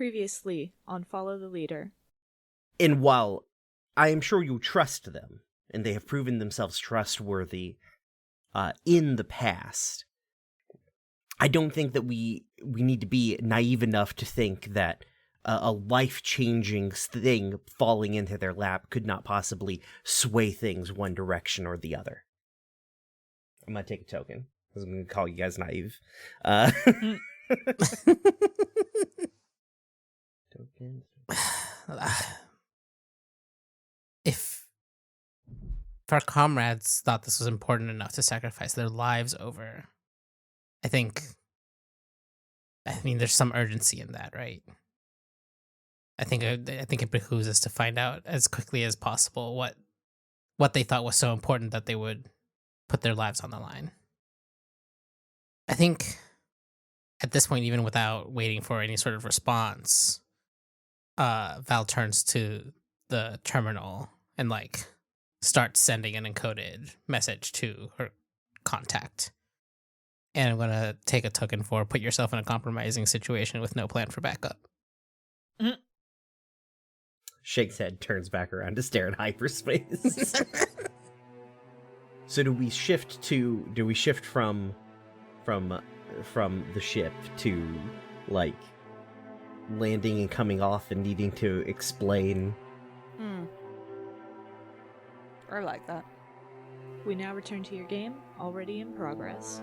previously on Follow the Leader. And while I am sure you trust them, and they have proven themselves trustworthy in the past, I don't think that we need to be naive enough to think that a life-changing thing falling into their lap could not possibly sway things one direction or the other. I'm going to take a token, because I'm going to call you guys naive. Token. If our comrades thought this was important enough to sacrifice their lives over, I mean, there's some urgency in that, right? I think it behooves us to find out as quickly as possible what they thought was so important that they would put their lives on the line. I think at this point, even without waiting for any sort of response, Val turns to the terminal and starts sending an encoded message to her contact. And I'm gonna take a token for put yourself in a compromising situation with no plan for backup. Mm-hmm. Shake's head, turns back around to stare at hyperspace. So do we shift from the ship to landing and coming off and needing to explain? I like that. We now return to your game, already in progress.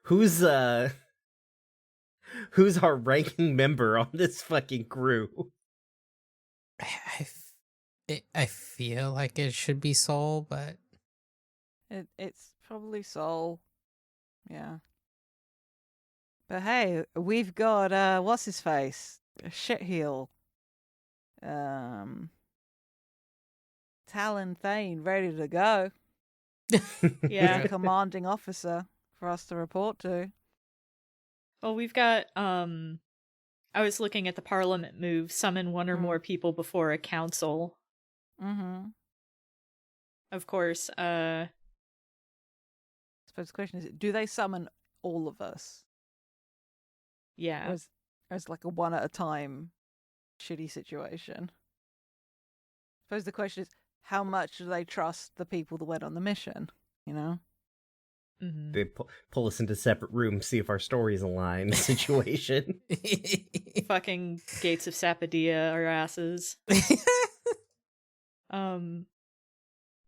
Who's our ranking member on this fucking crew? I feel like it should be Soul, but It's probably Soul. Yeah. But hey, we've got what's his face? Shitheel. Talon Thane ready to go. Yeah. He's a commanding officer for us to report to. Well, we've got, I was looking at the Parliament move, summon one or more people before a council. Mm-hmm. Of course, I suppose the question is, do they summon all of us? Yeah. Or is like a one at a time shitty situation? I suppose the question is, how much do they trust the people that went on the mission, you know? Mm-hmm. They pull us into separate rooms, see if our stories align situation. Fucking Gates of Sapodea, our asses.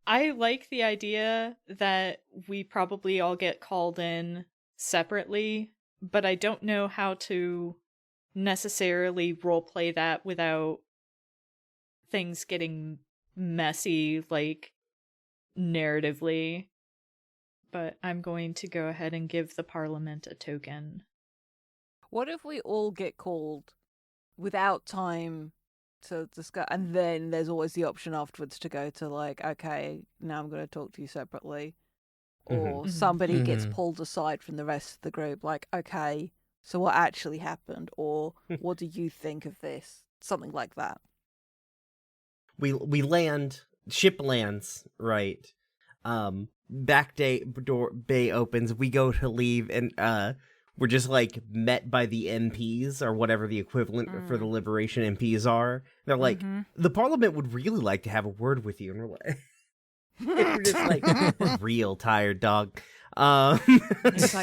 I like the idea that we probably all get called in separately, but I don't know how to necessarily roleplay that without things getting messy, narratively. But I'm going to go ahead and give the Parliament a token. What if we all get called without time to discuss, and then there's always the option afterwards to go to okay, now I'm going to talk to you separately, or somebody gets pulled aside from the rest of the group, okay, so what actually happened, or what do you think of this? Something like that. We land, ship lands, right? Back bay opens, we go to leave, and we're just met by the MPs or whatever the equivalent for the Liberation MPs are. They're the Parliament would really like to have a word with you, and we're just we're real tired, dog. It's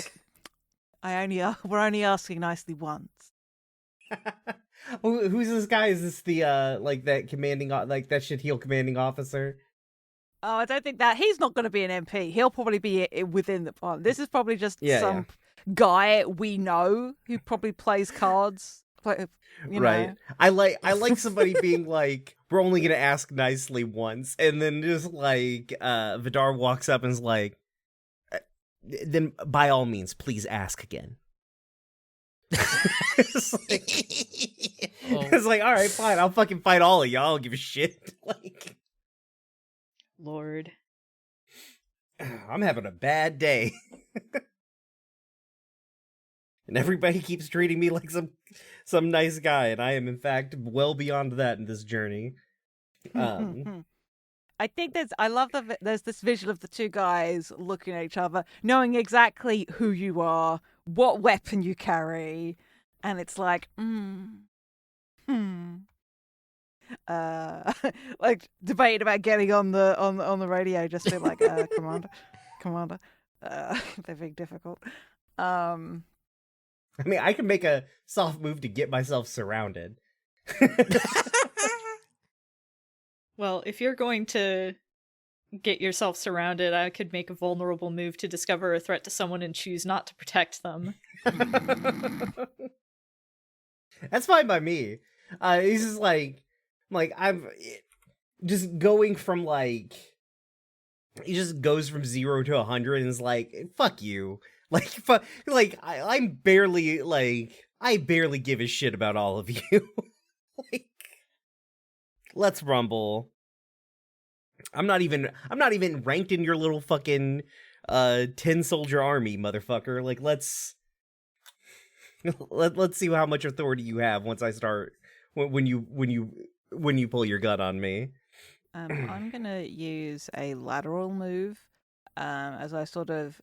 we're only asking nicely once. Who's this guy? Is this the that commanding that Shitheel commanding officer? Oh, I don't think that he's not going to be an MP. He'll probably be within the Parliament. This is probably just some guy we know who probably plays cards Like, you Right. know. I like somebody being like, we're only gonna ask nicely once, and then just like Vidar walks up and is like, then by all means, please ask again. it's, like, it's like, all right, fine, I'll fucking fight all of y'all. I don't give a shit. Like, Lord. I'm having a bad day. And everybody keeps treating me like some nice guy, and I am in fact well beyond that in this journey. I think I love there's this visual of the two guys looking at each other, knowing exactly who you are, what weapon you carry, and it's like, like debating about getting on the radio, just be like, commander, they're being difficult. I mean, I can make a soft move to get myself surrounded. Well, if you're going to get yourself surrounded, I could make a vulnerable move to discover a threat to someone and choose not to protect them. That's fine by me. He's just like I'm just going from like, he just goes from 0 to 100 and is like, fuck you. I barely give a shit about all of you. Like, let's rumble. I'm not even ranked in your little fucking 10 soldier army, motherfucker. Like, let's see how much authority you have once I start when you pull your gun on me. I'm gonna use a lateral move, as I sort of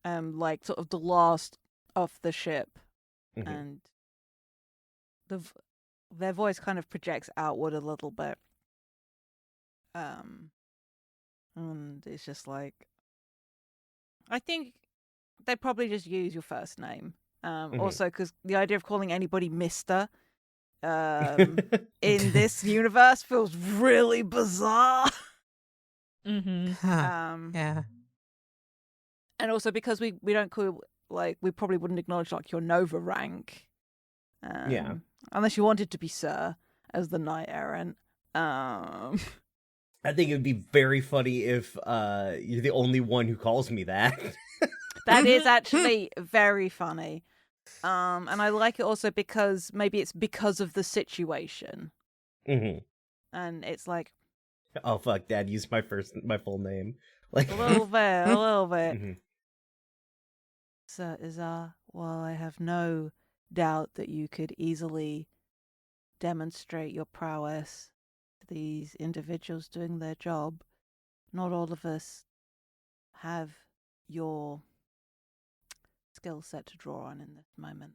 the last off the ship, and their voice kind of projects outward a little bit, and it's just like, I think they probably just use your first name, also because the idea of calling anybody Mister in this universe feels really bizarre. Yeah. And also because we don't call, like, we probably wouldn't acknowledge like your Nova rank. Yeah. Unless you wanted to be Sir as the Knight Errant. I think it would be very funny if you're the only one who calls me that. That is actually very funny. And I like it also because maybe it's because of the situation. And it's like, oh fuck, Dad used my full name. Like a little bit. Sir Izar, while I have no doubt that you could easily demonstrate your prowess to these individuals doing their job, not all of us have your skill set to draw on in this moment.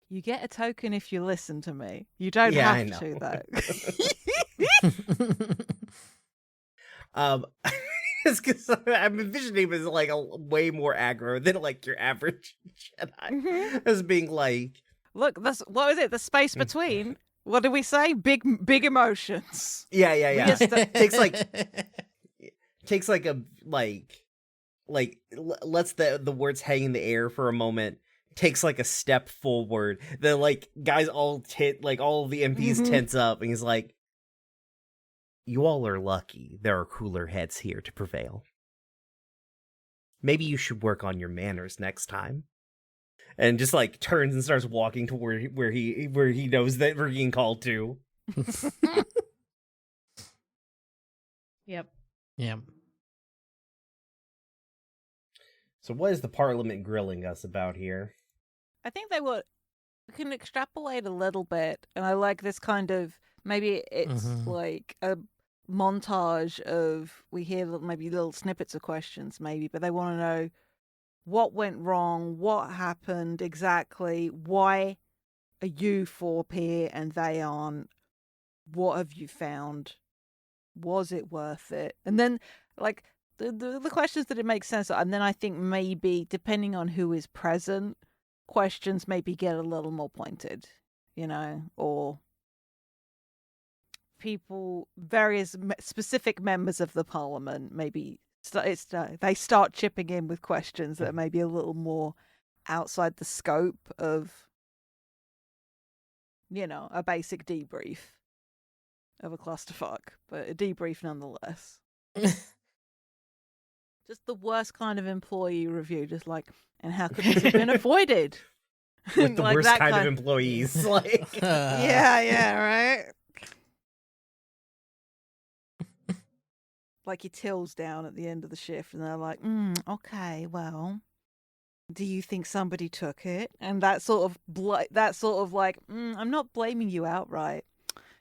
You get a token if you listen to me. You don't have to, though. It's because I'm envisioning him as like a way more aggro than like your average Jedi. As being like, look, what was it? The space between. What did we say? Big emotions. Yeah. Takes like a lets the words hang in the air for a moment. Takes like a step forward. The like guys all all of the MPs tense up, and he's like, you all are lucky there are cooler heads here to prevail. Maybe you should work on your manners next time. And just like turns and starts walking to where he knows that we're being called to. Yep. So what is the Parliament grilling us about here? I think we can extrapolate a little bit, and I like this kind of, maybe it's like a montage of, we hear maybe little snippets of questions maybe, but they want to know what went wrong, what happened exactly, why are you 4P and they aren't, what have you found, was it worth it? And then like the questions that it makes sense of, and then I think maybe depending on who is present, questions maybe get a little more pointed, or people, various specific members of the Parliament maybe they start chipping in with questions that are maybe a little more outside the scope of, a basic debrief of a clusterfuck, but a debrief nonetheless. Just the worst kind of employee review, just like, and how could this have been avoided? With the Like worst that kind of employees. Like, yeah, right? Like your till's down at the end of the shift, and they're like, okay, well, do you think somebody took it? And that sort of like, I'm not blaming you outright.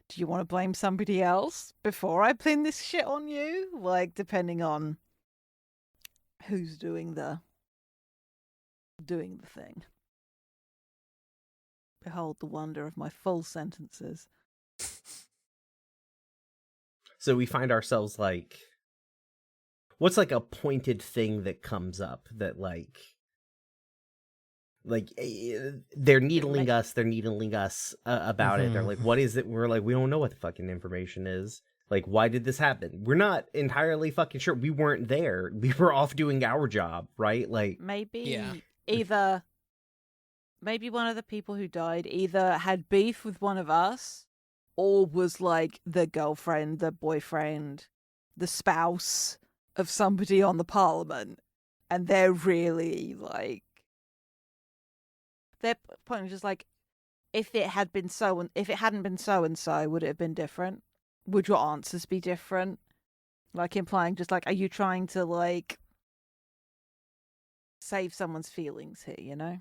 Do you want to blame somebody else before I pin this shit on you? Like, depending on who's doing the thing. Behold the wonder of my full sentences. so we find ourselves like, what's like a pointed thing that comes up that like they're needling us about it. They're like, what is it? We're like, we don't know what the fucking information is. Like, why did this happen? We're not entirely fucking sure. We weren't there. We were off doing our job, right? Like, maybe maybe one of the people who died either had beef with one of us or was like the girlfriend, the boyfriend, the spouse of somebody on the parliament, and they're really like, their point is just like, if it hadn't been so and so, would it have been different? Would your answers be different? Like implying just like, are you trying to like save someone's feelings here,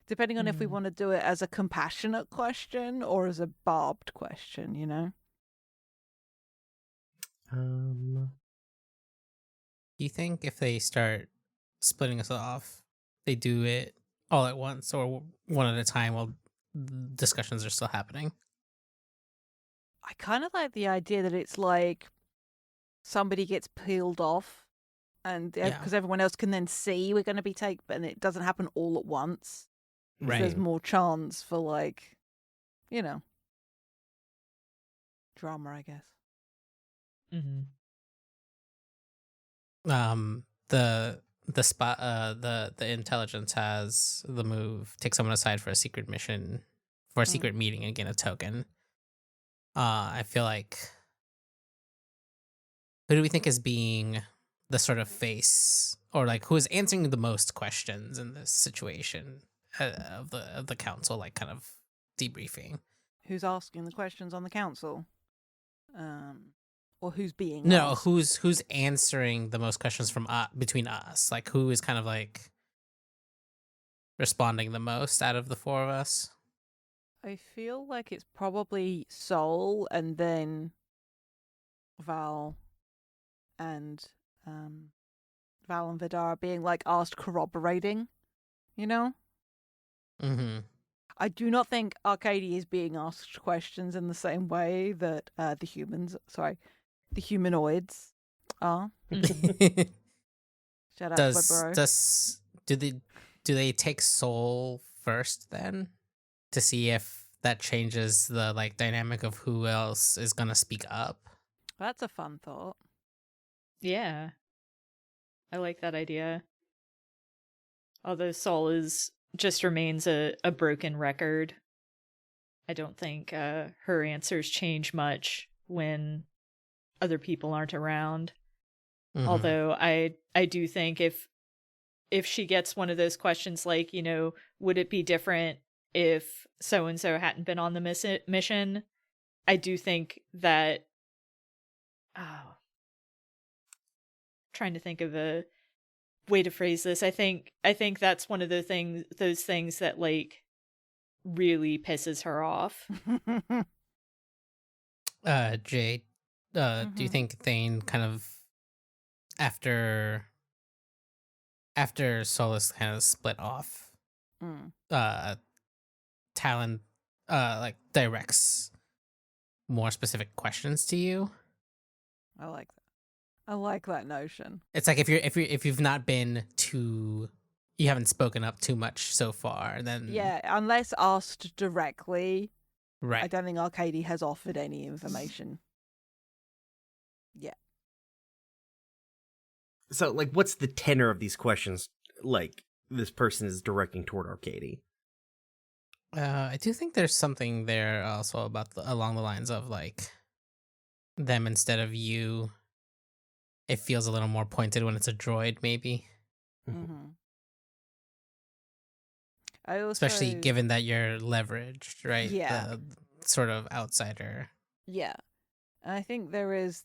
Depending on if we want to do it as a compassionate question or as a barbed question, Do you think if they start splitting us off, they do it all at once or one at a time while discussions are still happening? I kind of like the idea that it's like somebody gets peeled off and because everyone else can then see we're going to be taken, and it doesn't happen all at once. Right. There's more chance for like, drama, I guess. Mm-hmm. The spot the intelligence has the move, take someone aside for a secret mission, for a secret meeting and gain a token. I feel like, who do we think is being the sort of face, or like who is answering the most questions in this situation of the council, like kind of debriefing? Who's asking the questions on the council? Or who's being No, asked? who's answering the most questions from between us? Like, who is kind of like responding the most out of the four of us? I feel like it's probably Sol, and then Val and Vidar being like asked corroborating, Mm-hmm. I do not think Arcady is being asked questions in the same way that the humanoids are. Shout out to my bro. Do they take Soul first then to see if that changes the like dynamic of who else is gonna speak up? That's a fun thought. Yeah. I like that idea. Although Sol just remains a broken record. I don't think her answers change much when other people aren't around. Mm-hmm. Although I do think if she gets one of those questions like, would it be different if so-and-so hadn't been on the mission? I do think that... trying to think of a way to phrase this. I think that's one of those things that like really pisses her off. Jade, do you think Thane kind of after Solus kind of split off, Talon like directs more specific questions to you? I like that. I like that notion. It's like if you've not been too, you haven't spoken up too much so far, then unless asked directly, right? I don't think Arcady has offered any information. Yeah. So, like, what's the tenor of these questions, like, this person is directing toward Arcady? I do think there's something there also about along the lines of, like, them instead of you. It feels a little more pointed when it's a droid, maybe. Mm-hmm. I also, Especially given that you're leveraged, right? Yeah. The sort of outsider. Yeah, and I think there is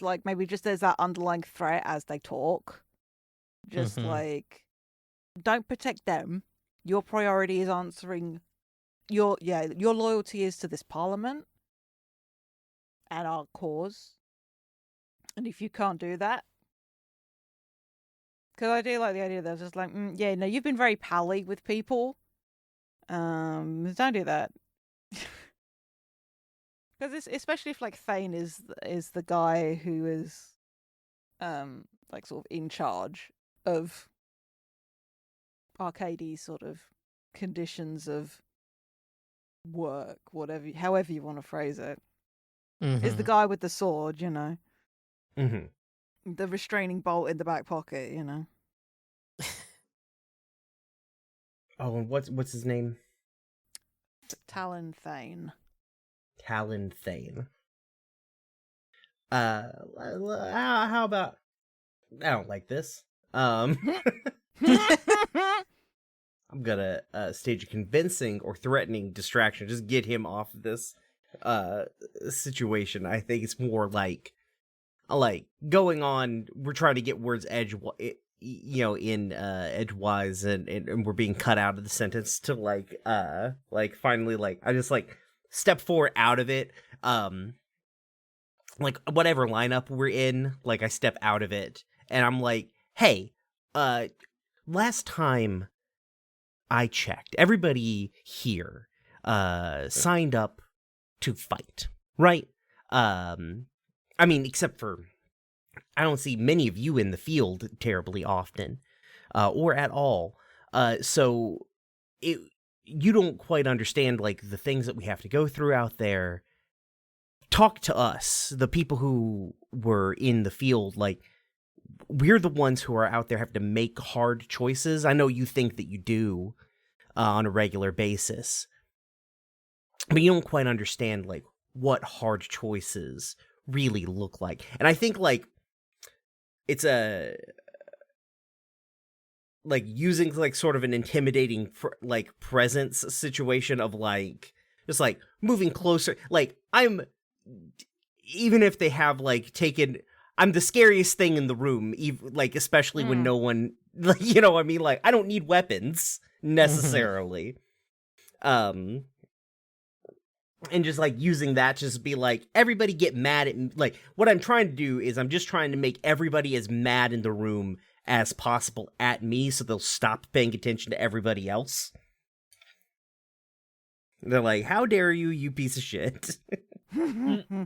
like maybe just there's that underlying threat as they talk, just Mhm. like don't protect them. Your priority is answering your loyalty is to this parliament and our cause, and if you can't do that, because I do like the idea that they're just like, yeah, no, you've been very pally with people. Don't do that. Because it's especially if like Thane is the guy who is, like sort of in charge of Arcady's sort of conditions of work, however you want to phrase it. Is the Mhm. guy with the sword, you know, Mm-hmm. the restraining bolt in the back pocket, you know. Oh, and what's his name? Talon Thane. Talon Thane. How about? I don't like this. I'm gonna stage a convincing or threatening distraction. Just get him off of this situation. I think it's more like going on. We're trying to get words in edgewise, and we're being cut out of the sentence to like finally like I just like step forward out of it. Like whatever lineup we're in, like I step out of it, and I'm like, hey, last time I checked, everybody here signed up to fight, right? I mean, except for I don't see many of you in the field terribly often, or at all. So you don't quite understand like the things that we have to go through out there. Talk to us, the people who were in the field. Like, we're the ones who are out there having to make hard choices. I know you think that you do on a regular basis, but you don't quite understand like what hard choices really look like. And I think like it's a like using like sort of an intimidating like presence situation of like just like moving closer. Like I'm, even if they have like taken, I'm the scariest thing in the room, like especially when no one, like, you know what I mean? Like I don't need weapons necessarily. And just like using that to just be like, everybody get mad at me. Like what I'm trying to do is I'm just trying to make everybody as mad in the room as possible at me so they'll stop paying attention to everybody else. They're like, how dare you, you piece of shit. Do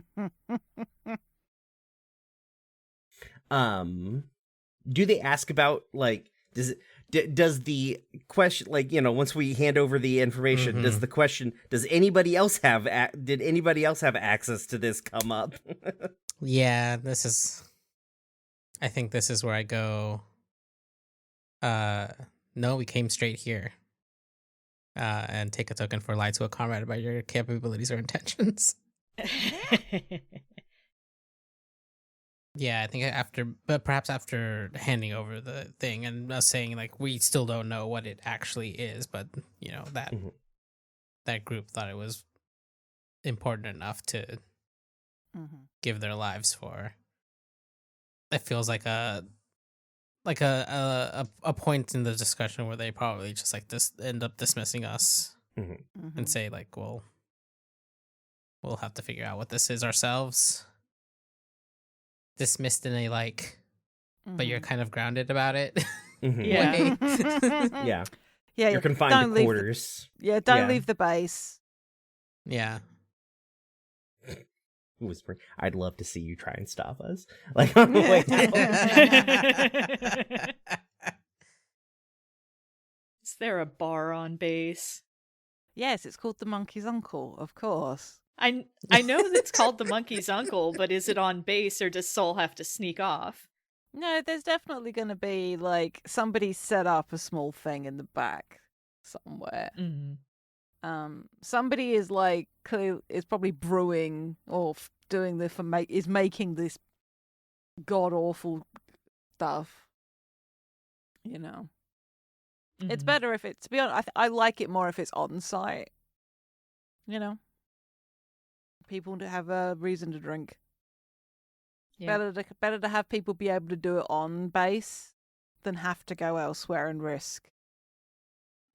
they ask about like does the question, like, you know, once we hand over the information, does the question, did anybody else have access to this come up? Yeah, I think this is where I go, no, we came straight here. And take a token for lie to a comrade about your capabilities or intentions. Yeah, I think perhaps after handing over the thing and us saying like we still don't know what it actually is, but you know that that group thought it was important enough to give their lives for. It feels like a point in the discussion where they probably just like end up dismissing us and say like, well, we'll have to figure out what this is ourselves. Dismissed in a like, but you're kind of grounded about it. Yeah. Yeah. Yeah, you're confined to quarters. Don't leave the base. Yeah. Whispering, I'd love to see you try and stop us. Like, on the way out. Is there a bar on base? Yes, it's called the Monkey's Uncle, of course. I know it's called the monkey's uncle, but is it on base or does Sol have to sneak off? No, there's definitely going to be like somebody set up a small thing in the back somewhere. Mm. Somebody is like is probably brewing or doing the is making this god awful stuff. You know, it's Mhm. better if it's, to be honest, I like it more if it's on site. You know, people to have a reason to drink. Yeah. Better to have people be able to do it on base than have to go elsewhere and risk.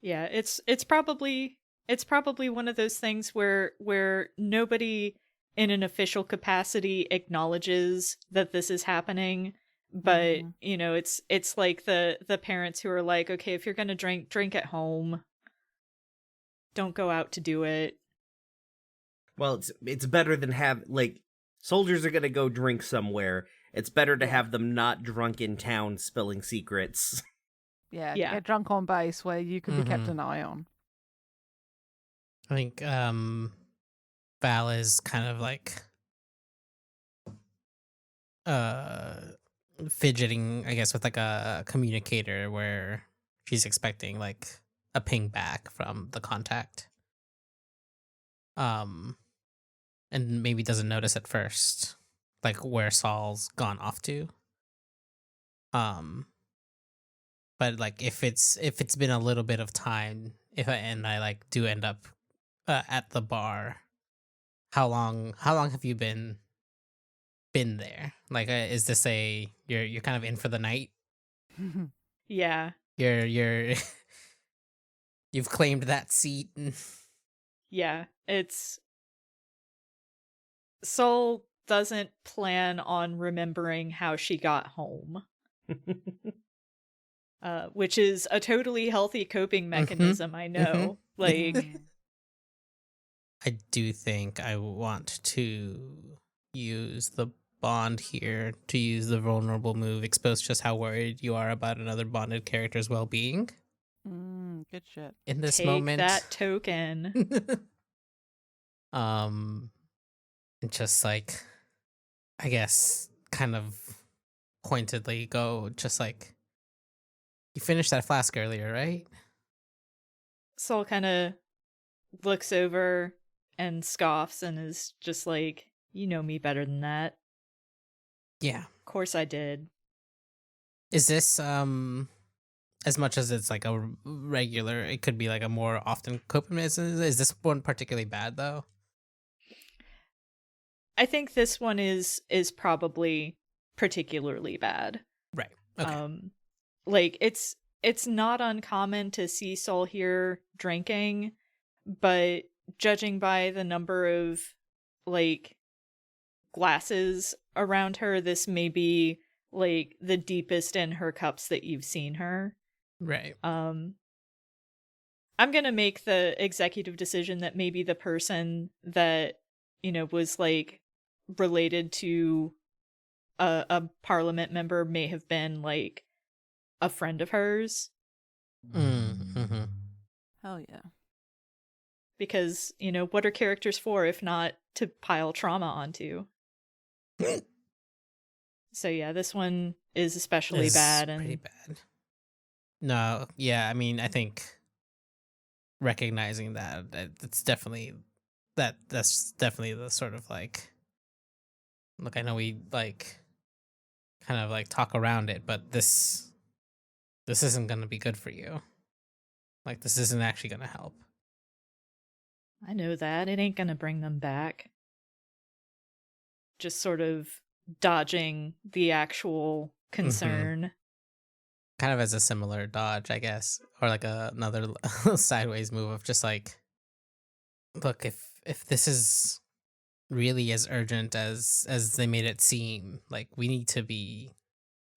Yeah, it's probably one of those things where nobody in an official capacity acknowledges that this is happening, but Mhm. you know, it's like the parents who are like, okay, if you're going to drink at home. Don't go out to do it. Well, it's better than have like soldiers are gonna go drink somewhere. It's better to Yeah. have them not drunk in town spilling secrets. Yeah, Yeah. get drunk on base where you can be kept Mhm. an eye on. I think Val is kind of like uh fidgeting, I guess, with like a communicator where she's expecting like a ping back from the contact. Um and maybe doesn't notice at first like where Saul's gone off to. Um but like if it's been a little bit of time, if I like do end up at the bar, how long have you been there? Like, is this a you're kind of in for the night? Yeah. You're you've claimed that seat. Yeah. It's Sol doesn't plan on remembering how she got home. Which is a totally healthy coping mechanism, I know. Like, Mm. I do think I want to use the bond here to use the vulnerable move, expose just how worried you are about another bonded character's well-being Good shit. in this take moment. that token. um, just like, I guess, kind of pointedly go, just like, you finished that flask earlier, right? Sol kind of looks over and scoffs and is just like, you know me better than that. Yeah. Of course I did. Is this as much as it's like a regular, it could be like a more often coping mechanism. Is this one particularly bad though? I think this one is probably particularly bad. Right. Okay. Like it's not uncommon to see Sol here drinking, but judging by the number of like glasses around her, this may be like the deepest in her cups that you've seen her. Right. I'm gonna make the executive decision that maybe the person that, you know, was like related to a parliament member may have been like a friend of hers. Mm-hmm. Hell yeah. Because, you know, what are characters for if not to pile trauma onto? So yeah, this one is especially Is bad pretty and bad. No, yeah, I mean, I think recognizing that it's definitely that's definitely the sort of like, look, I know we like kind of like talk around it, but this isn't going to be good for you. Like, this isn't actually going to help. I know that. It ain't gonna bring them back. Just sort of dodging the actual concern. Kind of as a similar dodge, I guess, or like another sideways move of just like, look, if this is really as urgent as they made it seem, like we need to be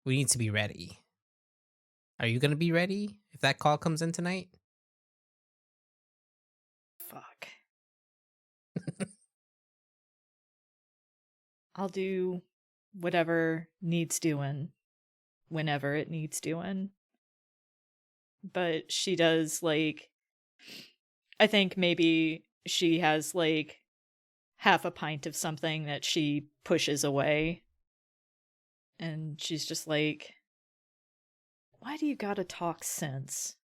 ready. Are you going to be ready if that call comes in tonight? Fuck. I'll do whatever needs doing whenever it needs doing. But she does, like, I think maybe she has, like, half a pint of something that she pushes away. And she's just like, why do you gotta talk sense?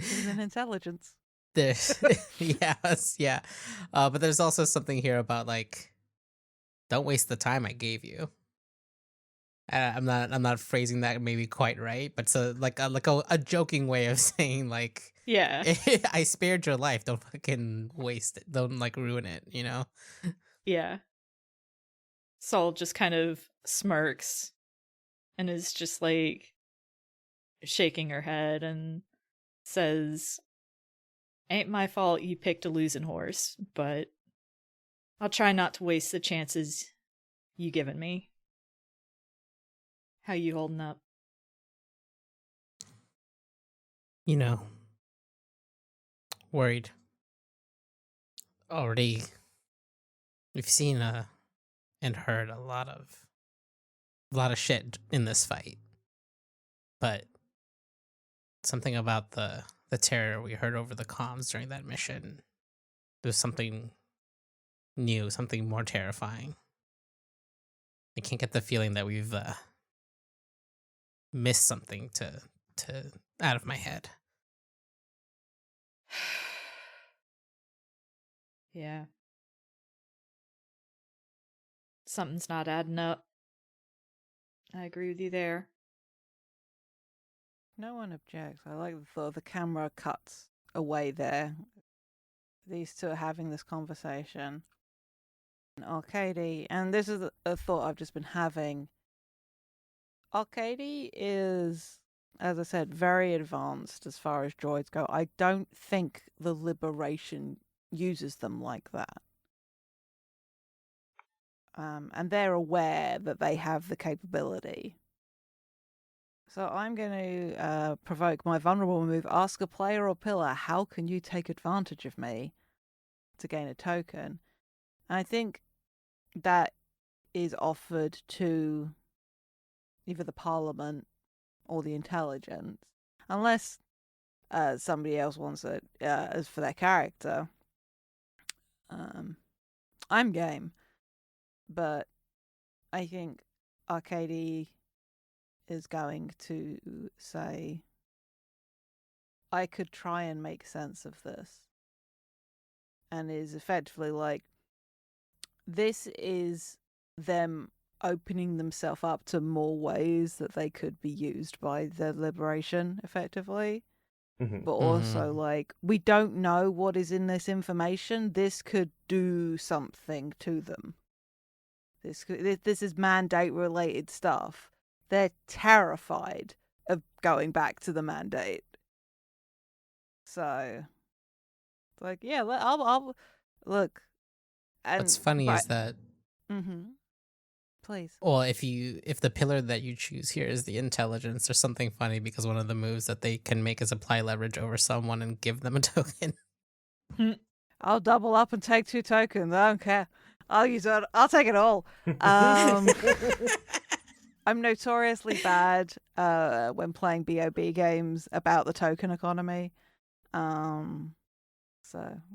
Even intelligence. There's yes, yeah. But there's also something here about like, don't waste the time I gave you. I'm not phrasing that maybe quite right, but so like a joking way of saying like, Yeah. I spared your life. Don't fucking waste it. Don't like ruin it. You know. Yeah. Saul just kind of smirks and is just like shaking her head and says, ain't my fault you picked a losing horse, but I'll try not to waste the chances you given me. How you holding up? You know, worried. Already, we've seen and heard a lot of shit in this fight, but something about the terror we heard over the comms during that mission. There's something new, something more terrifying. I can't get the feeling that we've missed something to out of my head. Yeah. Something's not adding up. I agree with you there. No one objects. I like the thought the camera cuts away there. These two are having this conversation. And Arcady, and this is a thought I've just been having. Arcady is, as I said, very advanced as far as droids go. I don't think the Liberation uses them like that. And they're aware that they have the capability. So I'm going to provoke my vulnerable move. Ask a player or pillar, how can you take advantage of me to gain a token? And I think that is offered to either the Parliament or the Intelligence. Unless somebody else wants it as for their character. I'm game. But I think Arcady is going to say, I could try and make sense of this. And is effectively like, this is them opening themselves up to more ways that they could be used by the Liberation, effectively. Mhm. But also, like, we don't know what is in this information. This could do something to them. This is mandate-related stuff. They're terrified of going back to the mandate. So, like, yeah, I'll look. And, What's funny is that, please. well, if the pillar that you choose here is the intelligence, there's something funny because one of the moves that they can make is apply leverage over someone and give them a token. I'll double up and take 2 tokens. I don't care. I'll use it. I'll take it all. I'm notoriously bad when playing BOB games about the token economy. So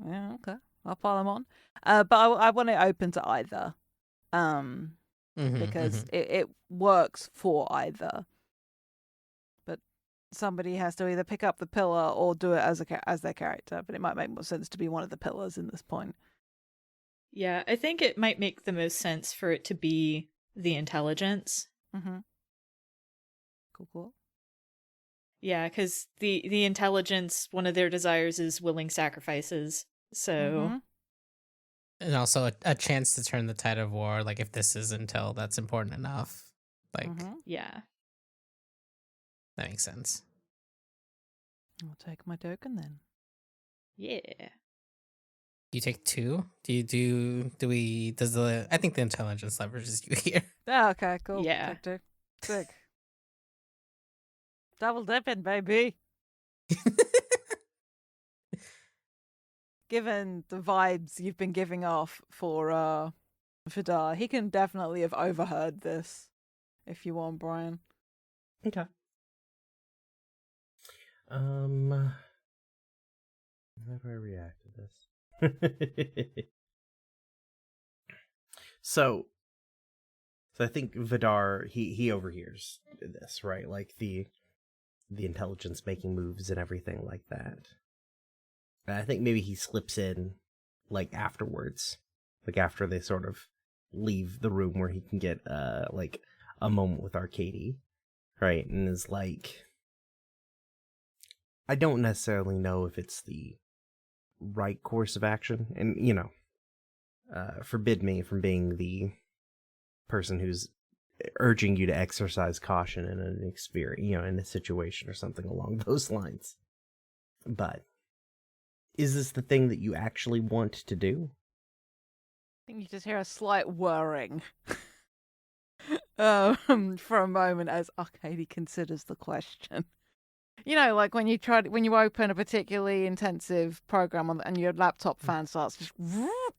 yeah, okay, I'll pile them on. But I want it open to either, because it works for either. But somebody has to either pick up the pillar or do it as their character. But it might make more sense to be one of the pillars in this point. Yeah, I think it might make the most sense for it to be the intelligence. Cool. Yeah, because the intelligence, one of their desires is willing sacrifices. So, And also a chance to turn the tide of war. Like, if this is intel, that's important enough. Like, yeah. that makes sense. I'll take my token then. Yeah. You take 2? I think the intelligence leverages you here. Oh, okay, cool. Yeah. Take 2. Sick. Double dipping, baby. Given the vibes you've been giving off for Fodder, he can definitely have overheard this. If you want, Brian. Okay. How do I react to this? So I think Vidar, he overhears this, right? Like the intelligence making moves and everything like that. And I think maybe he slips in, like, afterwards. Like, after they sort of leave the room where he can get, like, a moment with Arcady, right? And is like, I don't necessarily know if it's the right course of action. And, you know, forbid me from being the person who's urging you to exercise caution in an experience, you know, in a situation or something along those lines. But is this the thing that you actually want to do? I think you just hear a slight whirring for a moment as Arcady considers the question. You know, like when you open a particularly intensive program and your laptop fan starts just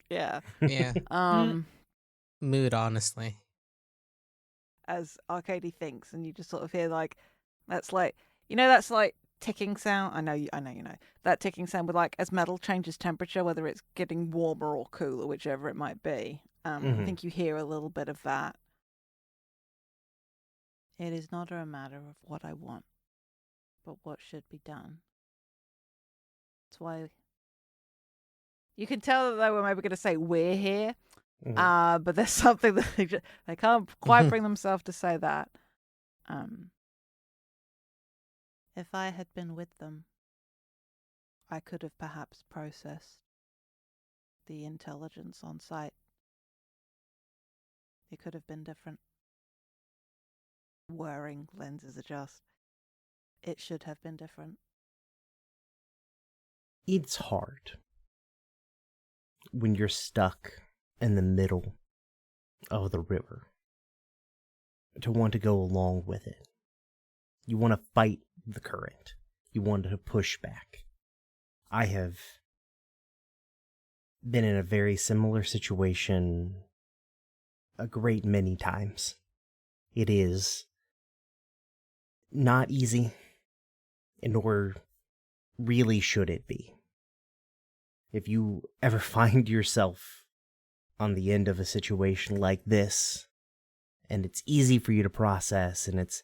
yeah. Yeah. Mood, honestly. As Arcady thinks, and you just sort of hear like that's like ticking sound. I know you know that ticking sound with like as metal changes temperature, whether it's getting warmer or cooler, whichever it might be. I think you hear a little bit of that. It is not a matter of what I want, but what should be done. That's why you can tell that they were maybe going to say we're here, but there's something that they can't quite bring themselves to say that. If I had been with them, I could have perhaps processed the intelligence on site. It could have been different. Whirring lenses adjust. It should have been different. It's hard when you're stuck in the middle of the river to want to go along with it. You want to fight the current. You want to push back. I have been in a very similar situation a great many times. It is not easy, nor really should it be. If you ever find yourself on the end of a situation like this, and it's easy for you to process, and it's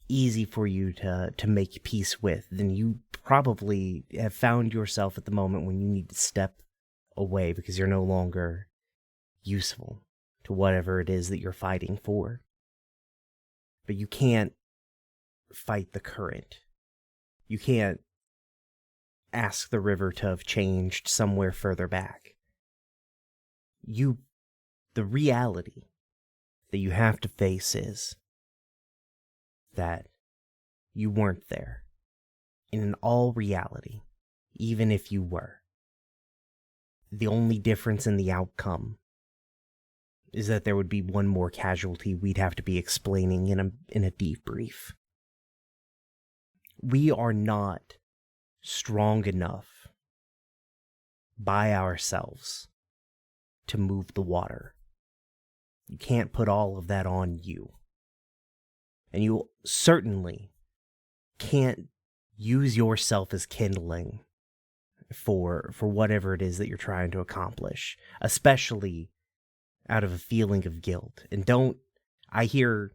easy for you to make peace with, then you probably have found yourself at the moment when you need to step away because you're no longer useful to whatever it is that you're fighting for. But you can't fight the current. You can't ask the river to have changed somewhere further back. The reality that you have to face is that you weren't there. And in all reality, even if you were, the only difference in the outcome is that there would be one more casualty we'd have to be explaining in a debrief. We are not strong enough by ourselves to move the water. You can't put all of that on you. And you certainly can't use yourself as kindling for whatever it is that you're trying to accomplish, especially out of a feeling of guilt. And I hear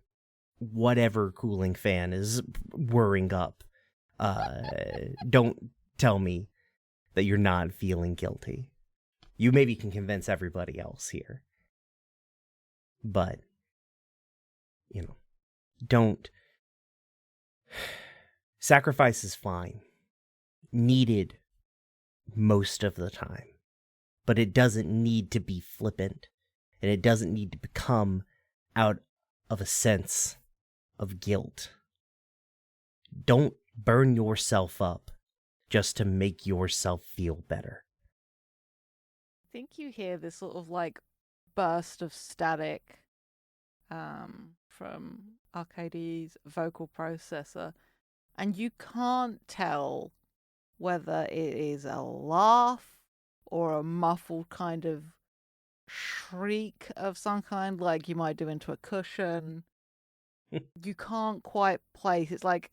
whatever cooling fan is whirring up. Don't tell me that you're not feeling guilty. You maybe can convince everybody else here. But, you know, don't. Sacrifice is fine. Needed most of the time. But it doesn't need to be flippant. And it doesn't need to become out of a sense of guilt. Don't burn yourself up just to make yourself feel better. I think you hear this sort of like burst of static from Arcady's vocal processor, and you can't tell whether it is a laugh or a muffled kind of shriek of some kind, like you might do into a cushion. You can't quite place. It's like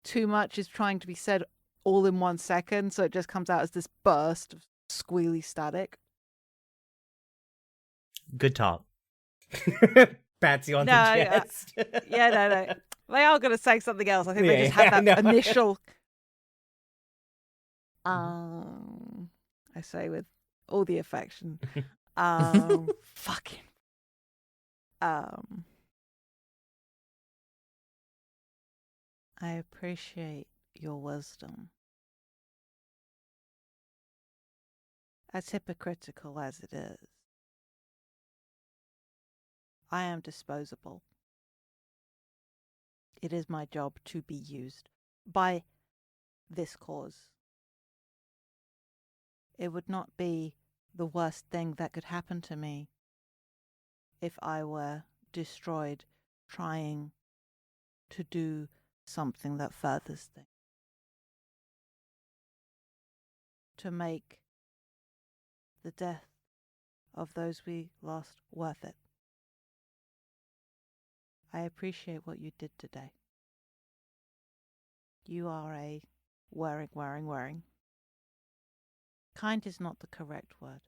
too much is trying to be said all in 1 second, so it just comes out as this burst of squealy static. Good talk. Pats you on the No, chest. Yeah, no. They are going to say something else. I think they Yeah, just have yeah, that no. initial. I say with all the affection. Fucking. I appreciate your wisdom. As hypocritical as it is, I am disposable. It is my job to be used by this cause. It would not be the worst thing that could happen to me if I were destroyed trying to do something that furthers things. To make the death of those we lost worth it. I appreciate what you did today. You are a wearing. Kind is not the correct word.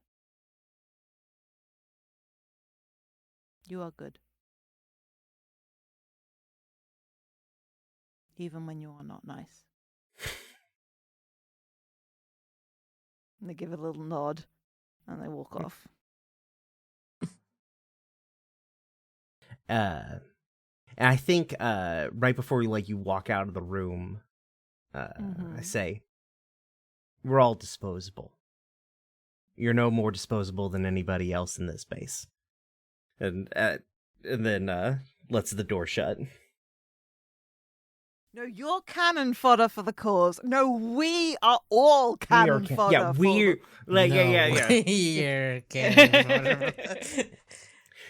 You are good. Even when you are not nice. And they give a little nod and they walk off. And I think right before you walk out of the room, I say, we're all disposable. You're no more disposable than anybody else in this space. And then lets the door shut. No, you're cannon fodder for the cause. No, we are all cannon fodder. Yeah, we're yeah. You're cannon fodder.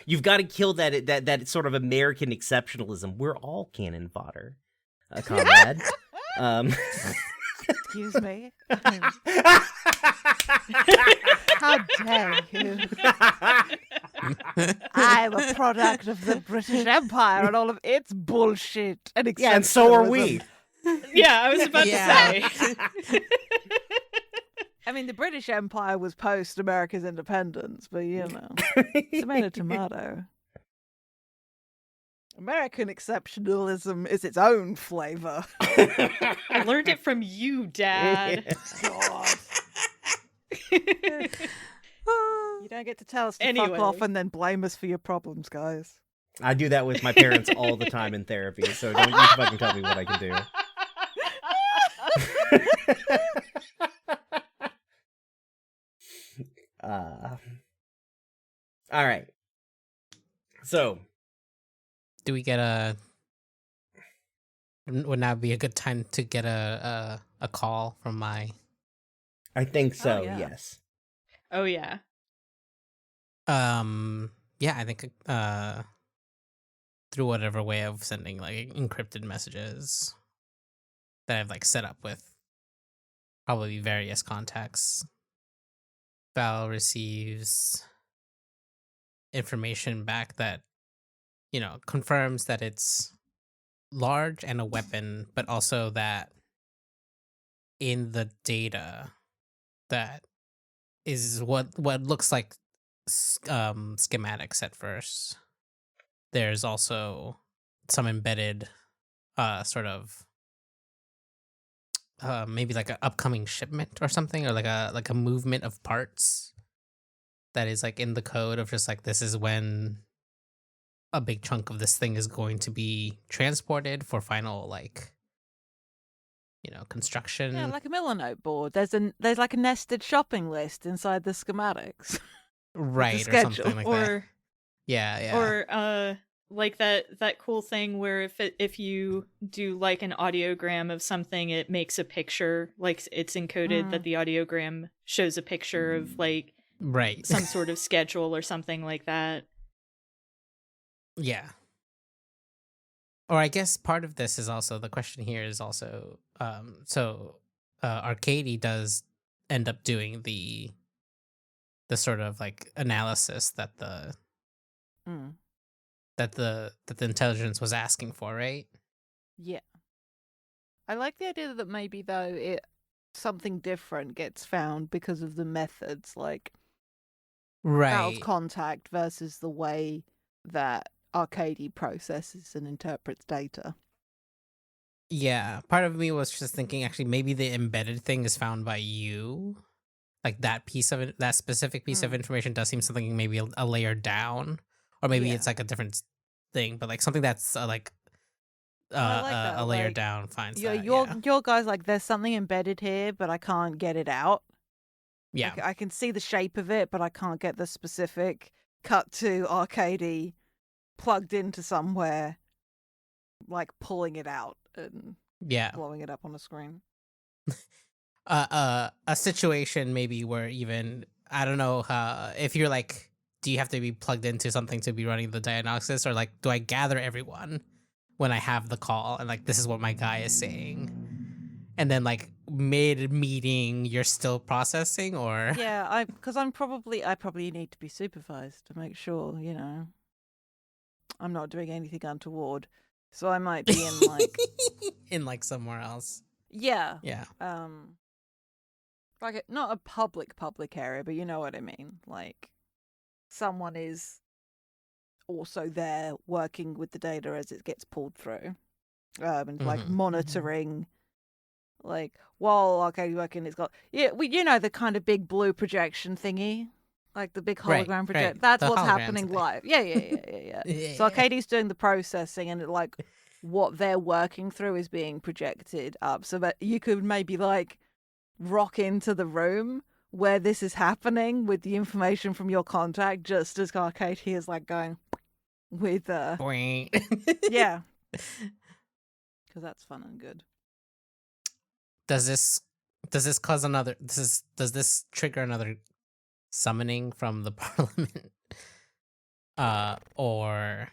You've got to kill that sort of American exceptionalism. We're all cannon fodder, Comrade. Excuse me. How dare you? I'm a product of the British Empire and all of its bullshit and exceptionalism. Yeah, and so are we. Yeah, I was about to say. I mean, the British Empire was post America's independence, but tomato, tomato. American exceptionalism is its own flavor. I learned it from you, Dad. God. You don't get to tell us to fuck off and then blame us for your problems, guys. I do that with my parents all the time in therapy, so don't you fucking tell me what I can do. All right. So, do we get would now be a good time to get a call from my? I think so. Oh, yeah. Yes. Oh yeah. Yeah, I think through whatever way of sending like encrypted messages that I've like set up with probably various contacts. Val receives information back that, confirms that it's large and a weapon, but also that in the data that is what looks like schematics at first. There's also some embedded sort of maybe like an upcoming shipment or something, or like a movement of parts that is like in the code of just like, this is when a big chunk of this thing is going to be transported for final construction. Yeah, like a Milanote board. There's like a nested shopping list inside the schematics. Right, or something like that. Yeah. Or like that cool thing where if you do like an audiogram of something, it makes a picture, like it's encoded that the audiogram shows a picture of like right some sort of schedule or something like that. Yeah. Or I guess part of this is also, the question here is also, Arcady does end up doing the sort of like analysis that the intelligence was asking for, right? Yeah. I like the idea that maybe though something different gets found because of the methods, like out of Right. contact versus the way that Arcady processes and interprets data. Yeah. Part of me was just thinking actually maybe the embedded thing is found by you. Like that piece of it, that specific piece of information does seem something maybe a layer down, or maybe Yeah. it's like a different thing, but like something that's like I like that. a layer Like, down finds your that. your guys like there's something embedded here, but I can't get it out. Yeah. I can see the shape of it, but I can't get the specific cut to Arcady plugged into somewhere, like pulling it out and Yeah. blowing it up on the screen. A situation maybe where even I don't know if you're like, do you have to be plugged into something to be running the diagnosis, or like do I gather everyone when I have the call and like this is what my guy is saying, and then like mid meeting you're still processing, or Yeah, because I probably need to be supervised to make sure, you know, I'm not doing anything untoward. So I might be in like in like somewhere else. yeah, Yeah. like not a public area, but you know what I mean. Like someone is also there working with the data as it gets pulled through, and like Mhm. monitoring. Like while Arcade working, it's got you know the kind of big blue projection thingy, like the big Right, hologram project. right. That's The what's holograms happening thing. live. Yeah. Yeah. So Arcady's doing the processing, and like what they're working through is being projected up, so that you could maybe like rock into the room where this is happening with the information from your contact, just as Arcady is like going with Boing. yeah, because that's fun and good. Does this cause another does this trigger another summoning from the parliament, or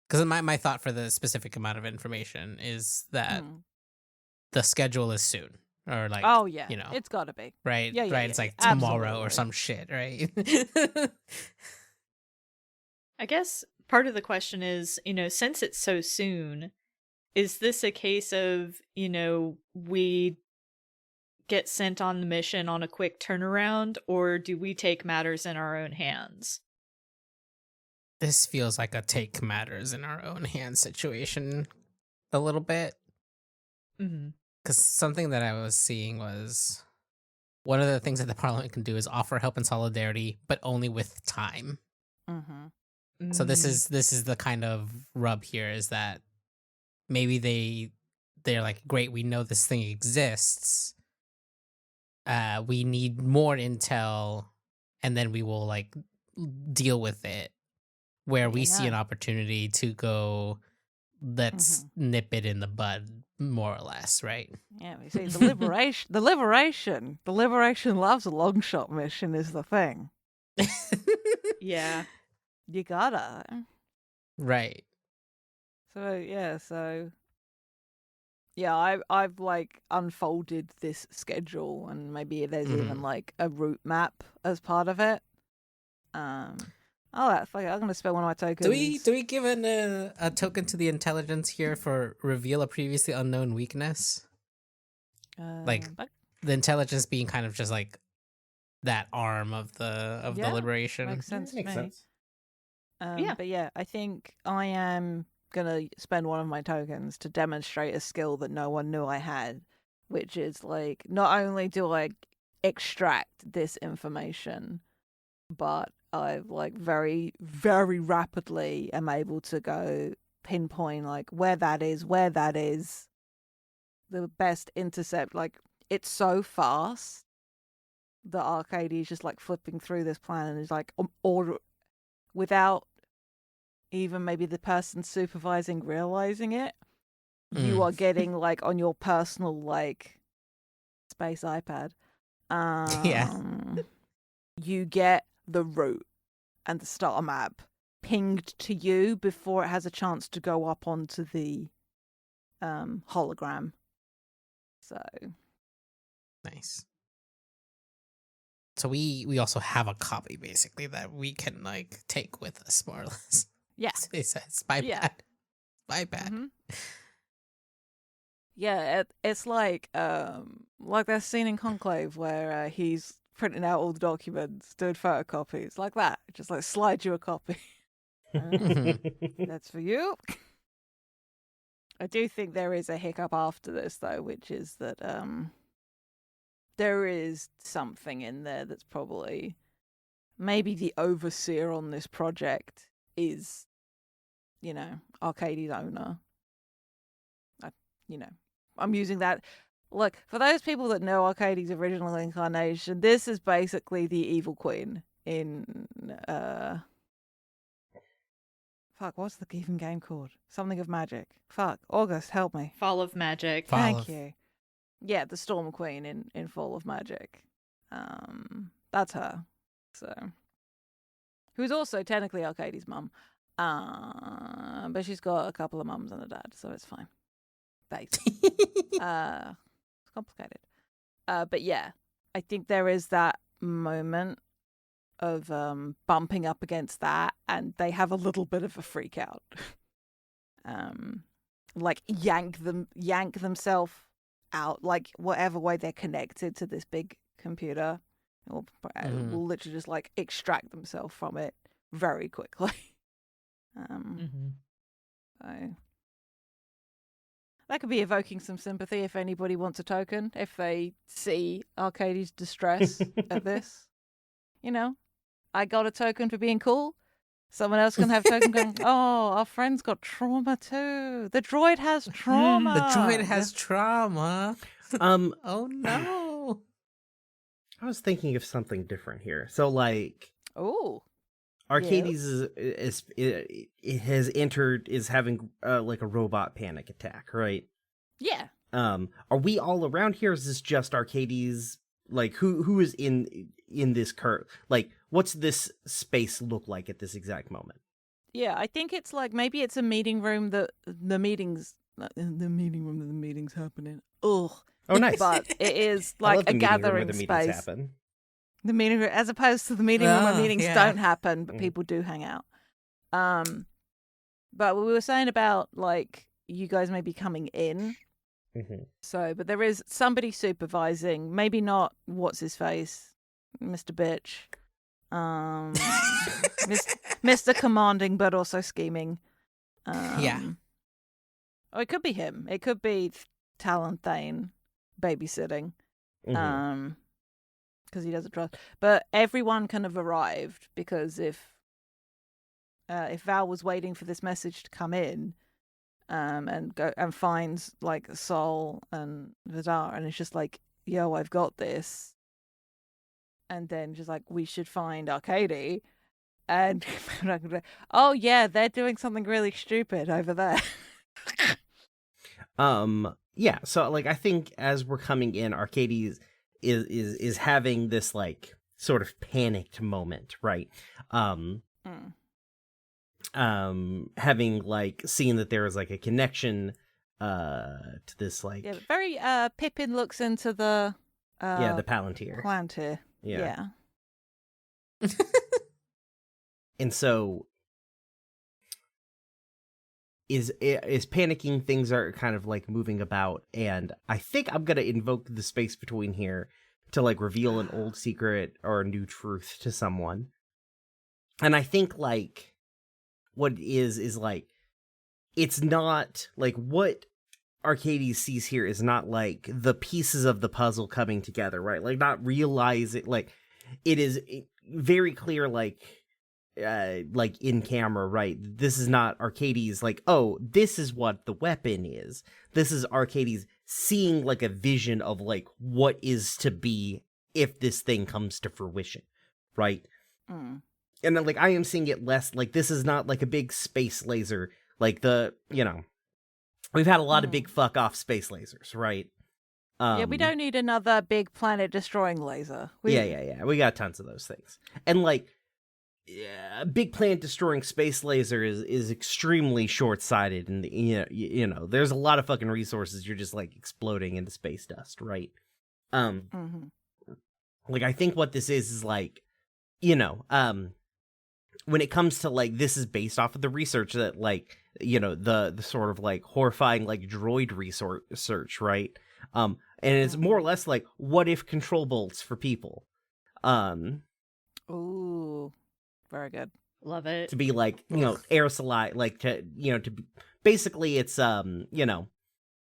because my thought for the specific amount of information is that the schedule is soon, or like, Oh yeah, you know, it's got to be. right, Yeah, right, it's like tomorrow or absolutely. some shit, right? I guess part of the question is, since it's so soon, is this a case of, we get sent on the mission on a quick turnaround, or do we take matters in our own hands? This feels like a take matters in our own hands situation a little bit. Mm-hmm. Because something that I was seeing was one of the things that the parliament can do is offer help and solidarity, but only with time. Mm-hmm. So this is the kind of rub here, is that maybe they're like, great, we know this thing exists. We need more intel, and then we will like deal with it. Where we see an opportunity to go, let's nip it in the bud, more or less, right? Yeah, we see the liberation loves a long shot mission is the thing. Yeah. You gotta. Right. So I've like unfolded this schedule, and maybe there's even like a route map as part of it. Oh, fuck it, I'm gonna spend one of my tokens. Do we give a token to the intelligence here for reveal a previously unknown weakness? Like the intelligence being kind of just like that arm of the liberation. Makes sense to me. sense. Yeah. But yeah, I think I am gonna spend one of my tokens to demonstrate a skill that no one knew I had, which is like, not only do I extract this information, but I've like very, very rapidly am able to go pinpoint like where that is, the best intercept. Like, it's so fast that Arcade is just like flipping through this plan and is like, or without even maybe the person supervising realizing it, you are getting like on your personal like space iPad. Yeah. You get the route and the star map pinged to you before it has a chance to go up onto the hologram. So Nice. So we also have a copy basically that we can like take with us, more or less. yeah, It's spy Yeah. pad. Spy pad. it's like that scene in Conclave where he's printing out all the documents, doing photocopies, like that. Just like slide you a copy. That's for you. I do think there is a hiccup after this, though, which is that there is something in there that's probably maybe the overseer on this project is, Arcadie's owner. I'm using that. Look, for those people that know Arcadie's original incarnation, this is basically the evil queen in fuck, what's the even game called? Something of Magic. Fuck, August, help me. Fall of Magic. Thank you. Yeah, the Storm Queen in Fall of Magic. That's her. So, who's also technically Arcadie's mum. But she's got a couple of mums and a dad, so it's fine. Basically. It's complicated. But yeah, I think there is that moment of bumping up against that, and they have a little bit of a freak out. Like yank themselves out, like whatever way they're connected to this big computer, will literally just like extract themselves from it very quickly. So that could be evoking some sympathy if anybody wants a token, if they see Arcadie's distress at this. I got a token for being cool. Someone else can have a token going, oh, our friend's got trauma too. The droid has trauma. The droid has trauma. Oh no. I was thinking of something different here. So like, Arcadie's is having like a robot panic attack, right? Yeah. Are we all around here? Is this just Arcadie's? Like, who is in this curve? Like, what's this space look like at this exact moment? Yeah, I think it's like maybe it's a meeting room that the meeting's happening. Ugh. Oh, nice. But it is like a gathering space. Happen. The meeting room, as opposed to the meeting room where meetings don't happen, but people do hang out. But we were saying about like you guys may be coming in. So, but there is somebody supervising. Maybe not what's his face, Mr. Bitch. Mr. Commanding, but also scheming. Yeah. Oh, it could be him. It could be Talon Thane babysitting. Because he doesn't trust. But everyone kind of arrived because if Val was waiting for this message to come in, and go and finds like Sol and Vidar, and it's just like, yo, I've got this. And then just like, we should find Arcadie. And oh yeah, they're doing something really stupid over there. Yeah, so like I think as we're coming in, Arcadie is having this like sort of panicked moment, right? Having like seen that there is like a connection to this like very Pippin looks into the the Palantir. Yeah. And so is panicking, things are kind of like moving about, and I think I'm gonna invoke the space between here to like reveal an old secret or a new truth to someone. And I think like what it is like, it's not like what Arcadie sees here is not like the pieces of the puzzle coming together, right? Like not realize it, like it is very clear, like in camera, right? This is not Arcadie's like, oh, this is what the weapon is. This is Arcadie's seeing like a vision of like what is to be if this thing comes to fruition, right? And then, like, I am seeing it less, like, this is not, like, a big space laser, like we've had a lot of big fuck-off space lasers, right? Yeah, we don't need another big planet-destroying laser. Yeah, we got tons of those things. And, like, a big planet-destroying space laser is extremely short-sighted, and, there's a lot of fucking resources you're just, like, exploding into space dust, right? Like, I think what this is, like, when it comes to like this is based off of the research that like the sort of like horrifying like droid research, right? And it's more or less like what if control bolts for people, Ooh, very good. Love it. to be like aerosolized, like to be, basically it's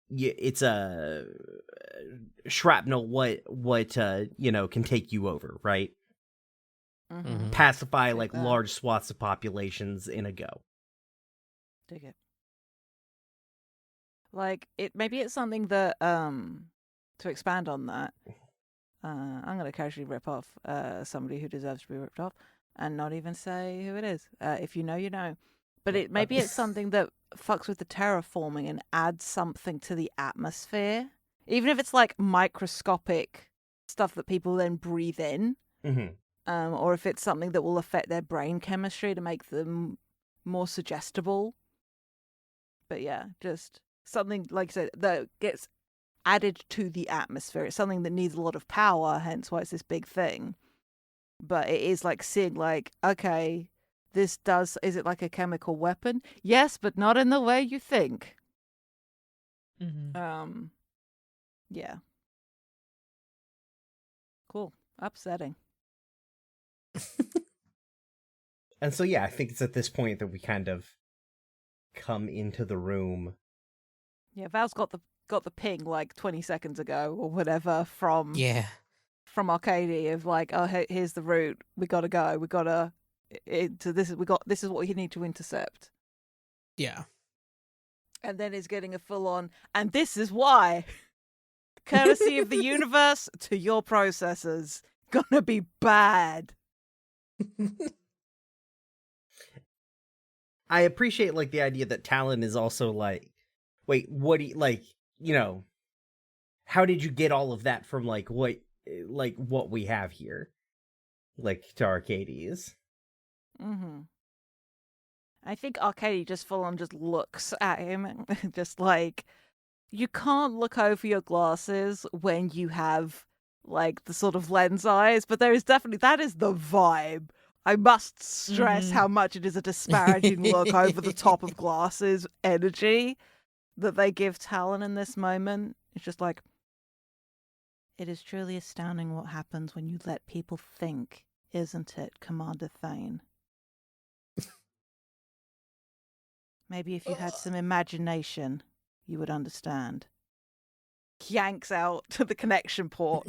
it's a shrapnel what can take you over, right? Mm-hmm. Pacify Dig like that. large swaths of populations in a go. Dig it. Like maybe it's something that to expand on that. I'm going to casually rip off somebody who deserves to be ripped off, and not even say who it is. If you know, you know. But maybe it's something that fucks with the terraforming and adds something to the atmosphere, even if it's like microscopic stuff that people then breathe in. Mm-hmm. Or if it's something that will affect their brain chemistry to make them more suggestible. But yeah, just something, like I said, that gets added to the atmosphere. It's something that needs a lot of power, hence why it's this big thing. But it is like seeing, like, okay, is it like a chemical weapon? Yes, but not in the way you think. Mm-hmm. Yeah. Cool. Upsetting. And so yeah, I think it's at this point that we kind of come into the room. Yeah, Val's got the ping like 20 seconds ago or whatever from Arcady of like, oh, here's the route. We gotta go. We gotta into this. This is what we need to intercept. Yeah. And then is getting a full on. And this is why, courtesy of the universe to your processors, gonna be bad. I appreciate like the idea that Talon is also like, wait, what do you like? How did you get all of that from like what we have here, like to Arcades? Mm-hmm. I think Arcady just full on just looks at him, just like, you can't look over your glasses when you have like the sort of lens eyes, but there is definitely, that is the vibe. I must stress how much it is a disparaging look over the top of glasses energy that they give Talon in this moment. It's just like, it is truly astounding what happens when you let people think, isn't it, Commander Thane? Maybe if you had some imagination, you would understand. Yanks out to the connection port.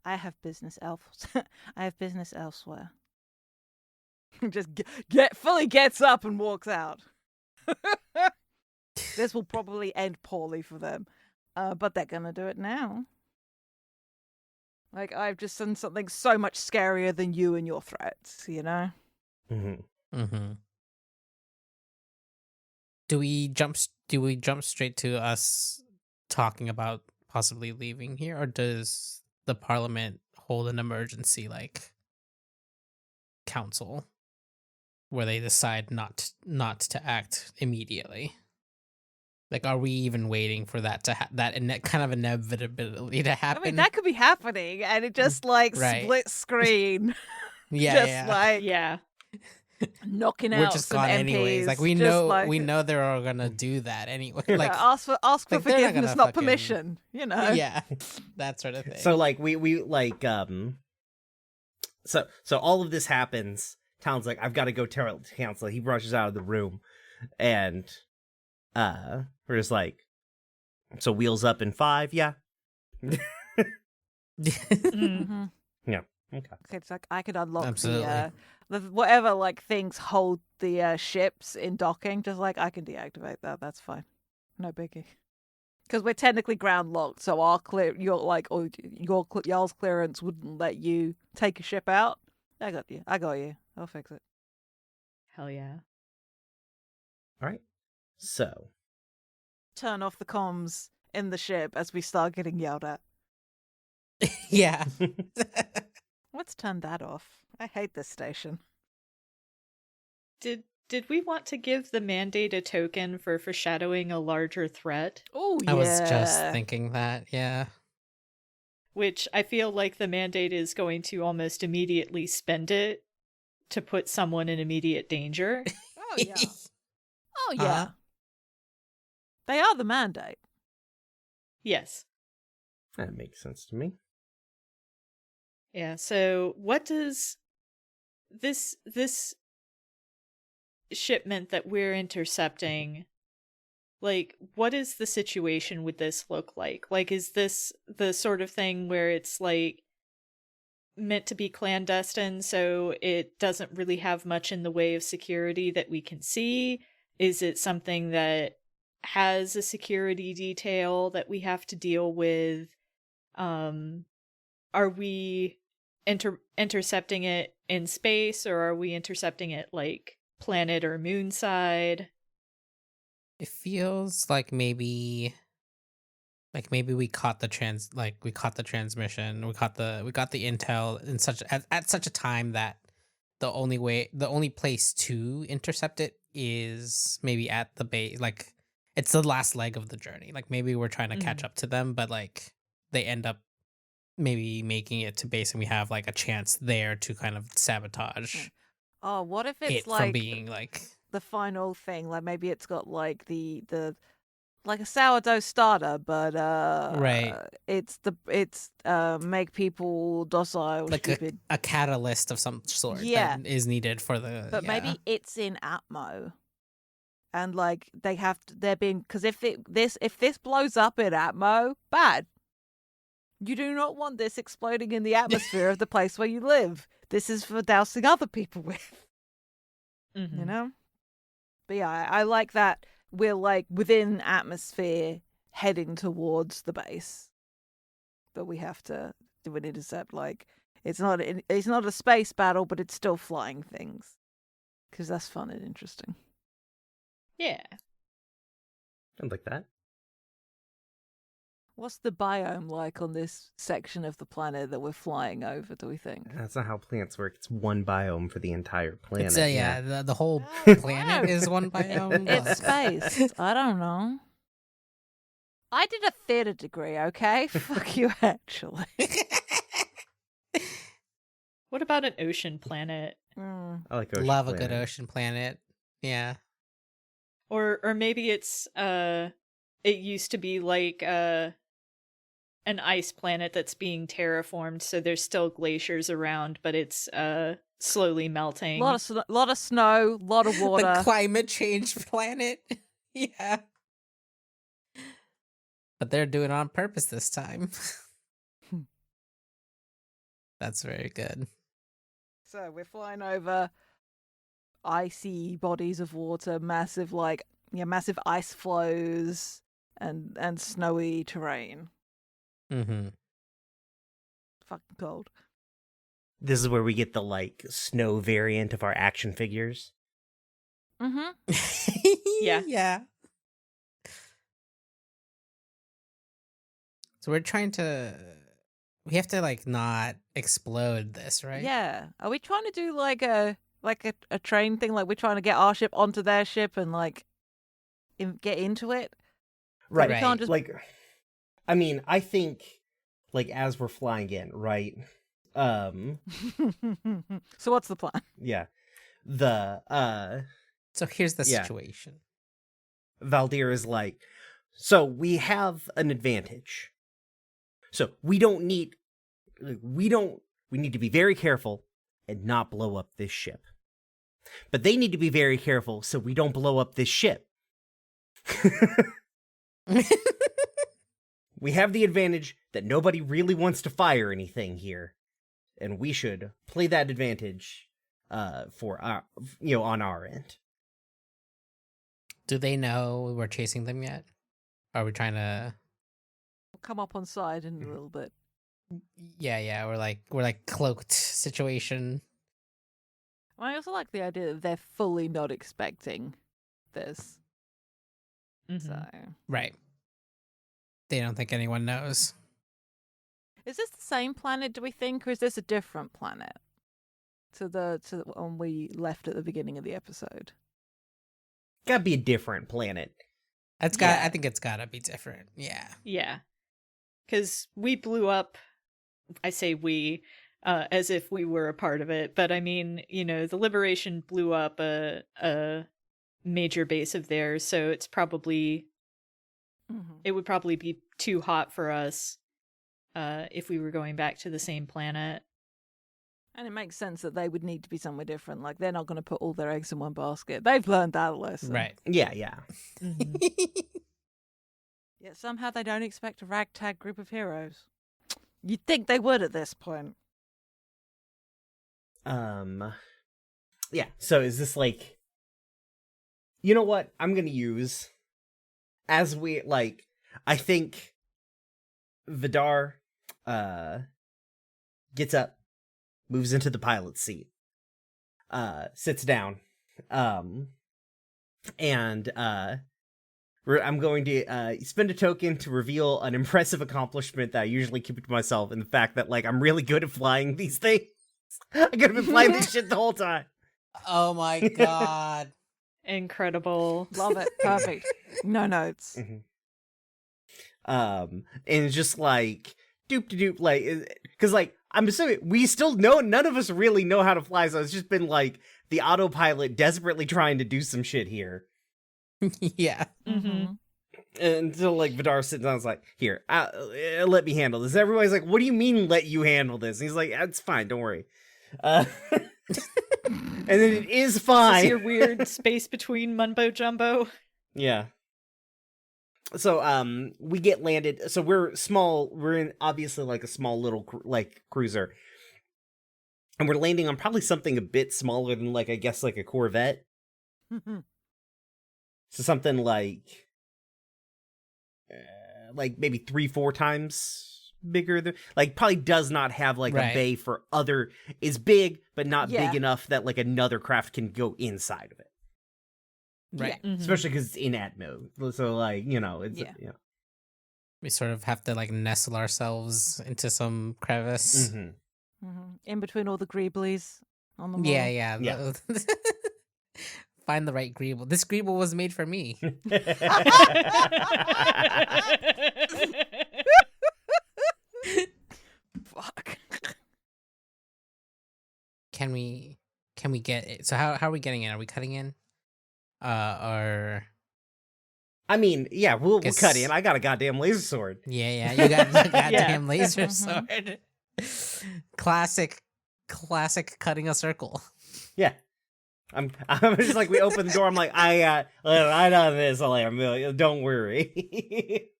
I have business I have business elsewhere. Just fully gets up and walks out. This will probably end poorly for them. But they're gonna do it now. Like, I've just done something so much scarier than you and your threats, you know? Mm-hmm. Mm-hmm. Do we jump straight to us talking about possibly leaving here, or does the Parliament hold an emergency like council where they decide not to act immediately? Like, are we even waiting for that to kind of inevitability to happen? I mean, that could be happening, and it just like split screen. Yeah. Knocking We're out just some gone MPs. anyways. Like, we know they're all gonna do that anyway. Like, ask for like, forgiveness, not permission. You know. Yeah, that sort of thing. So like we like so all of this happens. Talon's like, I've got to go tell council. He rushes out of the room, and we're just like, so wheels up in 5, yeah. Mm-hmm. Yeah. Okay. It's like I could unlock Absolutely. the whatever like things hold the ships in docking. Just like I can deactivate that. That's fine. No biggie. Because we're technically ground locked, so our y'all's clearance wouldn't let you take a ship out. I got you. I'll fix it. Hell yeah. All right. So Turn off the comms in the ship as we start getting yelled at. Yeah. Let's turn that off. I hate this station. Did we want to give the Mandate a token for foreshadowing a larger threat? Oh yeah. I was just thinking that. Yeah. which I feel like the Mandate is going to almost immediately spend it to put someone in immediate danger. Oh yeah. Oh yeah. Uh-huh. They are the Mandate. Yes. That makes sense to me. Yeah, so what does this shipment that we're intercepting, like, what is the situation with this look like? Like, is this the sort of thing where it's, like, meant to be clandestine, so it doesn't really have much in the way of security that we can see? Is it something that has a security detail that we have to deal with? Are we intercepting it in space, or are we intercepting it like planet or moon side? It feels like maybe we caught the transmission, we got the intel in such at such a time that the only place to intercept it is maybe at the base. Like, it's the last leg of the journey. Like, maybe we're trying to catch up to them, but like they end up maybe making it to base, and we have like a chance there to kind of sabotage Oh, what if it's it like from being like the final thing? Like maybe it's got like the like a sourdough starter, but Right. it's make people docile, like stupid. a catalyst of some sort Yeah. that is needed for the But maybe it's in Atmo, and like they're being, because if this blows up in Atmo, bad. You do not want this exploding in the atmosphere of the place where you live. This is for dousing other people with. Mm-hmm. You know? But yeah, I like that we're like within atmosphere heading towards the base. But we have to do an intercept. Like, it's not a space battle, but it's still flying things. Because that's fun and interesting. Yeah. I'd like that. What's the biome like on this section of the planet that we're flying over, do we think? That's not how plants work. It's one biome for the entire planet. it's the whole Oh, planet no. is one biome. It's space. I don't know. I did a theater degree, okay? Fuck you, actually. What about an ocean planet? Mm. I like ocean Love a planet. good ocean planet. Yeah. Or maybe it's it used to be like an ice planet that's being terraformed, so there's still glaciers around, but it's slowly melting. Lot of snow, lot of water. The climate change planet. Yeah. But they're doing it on purpose this time. That's very good. So we're flying over icy bodies of water, massive ice flows and snowy terrain. Mm-hmm. Fucking cold. This is where we get the like snow variant of our action figures. Mm-hmm. Yeah. Yeah. So we have to like not explode this, right? Yeah. Are we trying to do like a train thing? Like we're trying to get our ship onto their ship and like get into it? Right. We can't just... Like, I mean, I think like as we're flying in, right? So what's the plan? Yeah. So here's the Yeah. situation. Valdir is like, so we have an advantage. So we need to be very careful and not blow up this ship. But they need to be very careful so we don't blow up this ship. We have the advantage that nobody really wants to fire anything here. And we should play that advantage for our, on our end. Do they know we're chasing them yet? Are we trying to? We'll come up on side in a little bit. Yeah. We're like cloaked situation. I also like the idea that they're fully not expecting this. Mm-hmm. So, Right. They don't think anyone knows. is this the same planet, do we think, or is this a different planet to the one we left at the beginning of the episode? Gotta be a different planet. I think it's gotta be different. Yeah. Yeah. Because we blew up I say we, as if we were a part of it, but I mean, the Liberation blew up a major base of theirs, so it's probably it would probably be too hot for us if we were going back to the same planet. And it makes sense that they would need to be somewhere different. Like, they're not going to put all their eggs in one basket. They've learned that lesson. Right. Yeah. Yet somehow they don't expect a ragtag group of heroes. You'd think they would at this point. Yeah, so is this like, you know what I'm gonna use as we, like, I think Vidar gets up, moves into the pilot's seat, sits down, and I'm going to spend a token to reveal an impressive accomplishment that I usually keep to myself, and the fact that, like, I'm really good at flying these things. I could have been flying this shit the whole time. Oh my god. Incredible. Love it. Perfect. No notes. And it's just like doop, like, because, like, I'm assuming we still know, none of us really know how to fly, so it's just been like the autopilot desperately trying to do some shit here. Yeah. Until, like, Vidar sits down and is like, here, let me handle this. Everybody's like, what do you mean let you handle this? And he's like, it's fine, don't worry. And then it is fine. This is your weird space between mumbo jumbo. Yeah. So, we get landed. So we're small. We're in, obviously, like, a small little, like, cruiser. And we're landing on probably something a bit smaller than, like, I guess, like, a Corvette. So something like maybe 3-4 times bigger than, like, probably does not have, like, Right. a bay for other, is big, but not Yeah. big enough that, like, another craft can go inside of it. Right. Especially because it's in atmo. So, like, it's, Yeah. We sort of have to like nestle ourselves into some crevice. In between all the greeblies on the wall. Yeah. Find the right greeble. This greeble was made for me. Fuck. Can we get it? So how are we getting in? Are we cutting in? Or I mean, yeah, we'll Guess- cut in. I got a goddamn laser sword. yeah, you got the goddamn Yeah. laser sword. Classic cutting a circle. Yeah. I'm just like, we open the door. I'm like, I know this. I'm like, don't worry.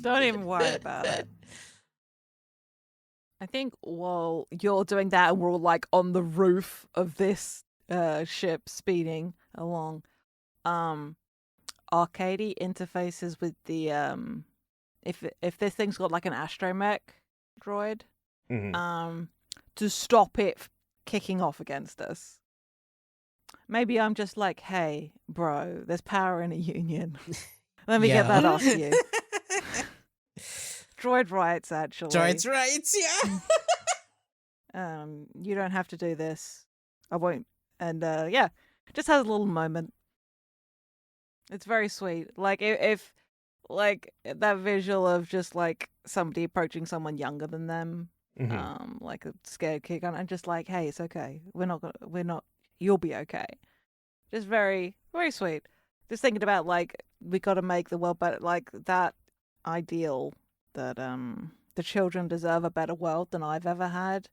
Don't even worry about it. I think while you're doing that and we're all like on the roof of this ship speeding along, Arcady interfaces with the if this thing's got like an astromech droid, to stop it kicking off against us. Maybe I'm just like, hey, bro, there's power in a union. Let me get that off you. Droid rights, actually. Droid's rights, yeah. You don't have to do this. I won't. And yeah, just has a little moment. It's very sweet. Like if like that visual of just like somebody approaching someone younger than them, like a scared kid, and just like, hey, it's okay. We're not. You'll be okay. Just very, very sweet. Just thinking about like we got to make the world better. Like that ideal that the children deserve a better world than I've ever had.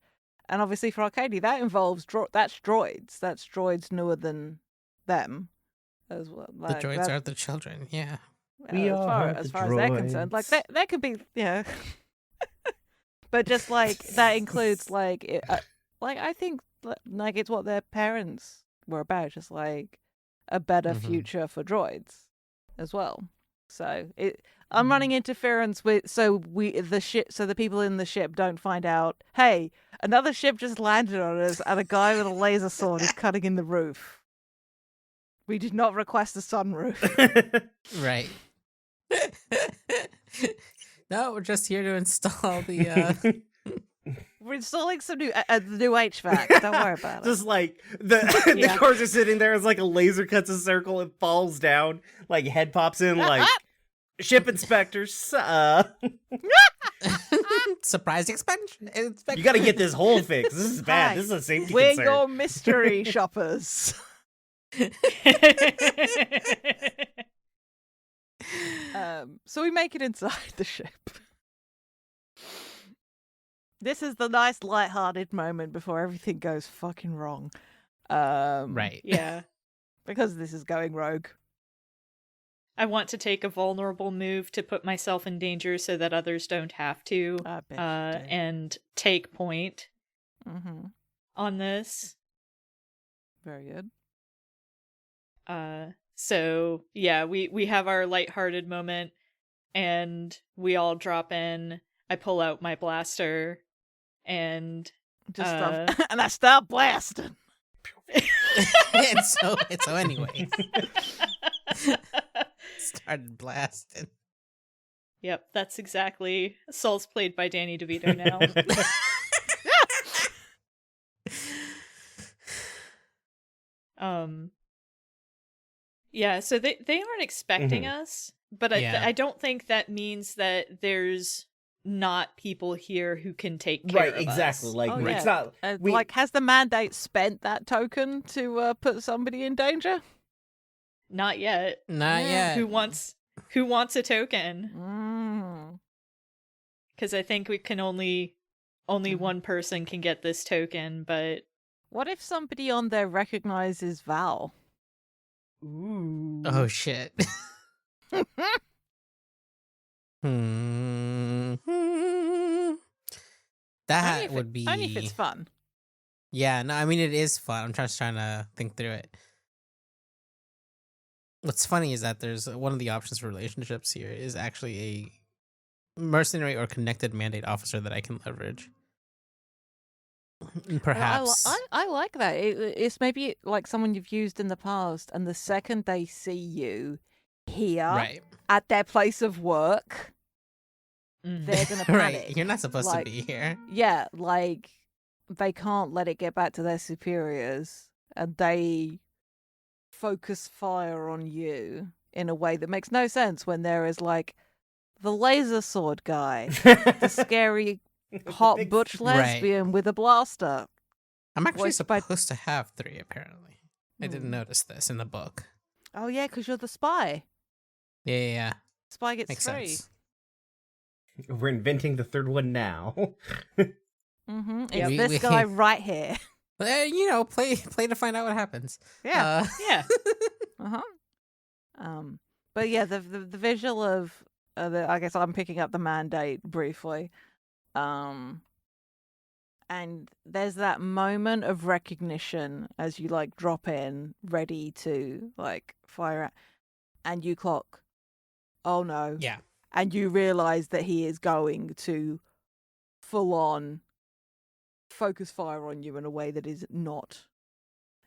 And obviously for Arcady, that involves that's droids. That's droids newer than them as well. Like, The droids are the children, yeah. We as are far the as they're concerned, like droids. that could be, yeah. But just like that includes like I think like it's what their parents were about, just like a better future for droids as well. So I'm running interference with so the people in the ship don't find out, hey, another ship just landed on us and a guy with a laser sword is cutting in the roof. We did not request a sunroof. Right. No, we're just here to install the We're installing some new HVAC. Don't worry about it. Just like the cars are sitting there as like a laser cuts a circle, it falls down, like head pops in, like Ship inspectors. Surprise expansion. You got to get this hole fixed. This is bad. Hi. This is a safety We're concern. your mystery shoppers. So we make it inside the ship. This is the nice light-hearted moment before everything goes fucking wrong. Right. Yeah. Because this is going rogue. I want to take a vulnerable move to put myself in danger so that others don't have to. I bet you do. And take point Mm-hmm. on this. Very good. So yeah, we have our lighthearted moment and we all drop in. I pull out my blaster and And I start blasting. and so anyway. Started blasting. Yep, that's exactly. Saul's played by Danny DeVito now. Yeah, so they aren't expecting us, but Yeah. I don't think that means that there's not people here who can take care Right, of exactly. us. Like, Oh, it's yeah. not. We, Like, has the mandate spent that token to put somebody in danger? Not yet. Not Yeah. yet. Who wants a token? Mm. Because I think we can only one person can get this token, but What if somebody on there recognizes Val? ooh. Oh shit. Hmm. That would be Only if it's fun. Yeah, no, I mean it is fun. I'm just trying to think through it. What's funny is that there's one of the options for relationships here is actually a mercenary or connected mandate officer that I can leverage. Perhaps. Well, I like that. It's maybe like someone you've used in the past, and the second they see you here right. at their place of work, Mm. they're gonna panic. Right. You're not supposed Like, to be here. Yeah, like they can't let it get back to their superiors, and they focus fire on you in a way that makes no sense when there is like the laser sword guy, the scary hot butch lesbian with a blaster. I'm actually voiced by- supposed to have 3 apparently. I didn't notice this in the book. Oh yeah, because you're the spy. Yeah. Spy gets Makes 3. sense. We're inventing the third one now. Mm-hmm. It's Yeah. this guy right here. You know, play to find out what happens. Yeah. Yeah. But yeah, the visual of I guess I'm picking up the mandate briefly. And there's that moment of recognition as you like drop in, ready to like fire at, and you clock, oh no. Yeah. And you realize that he is going to full on focus fire on you in a way that is not.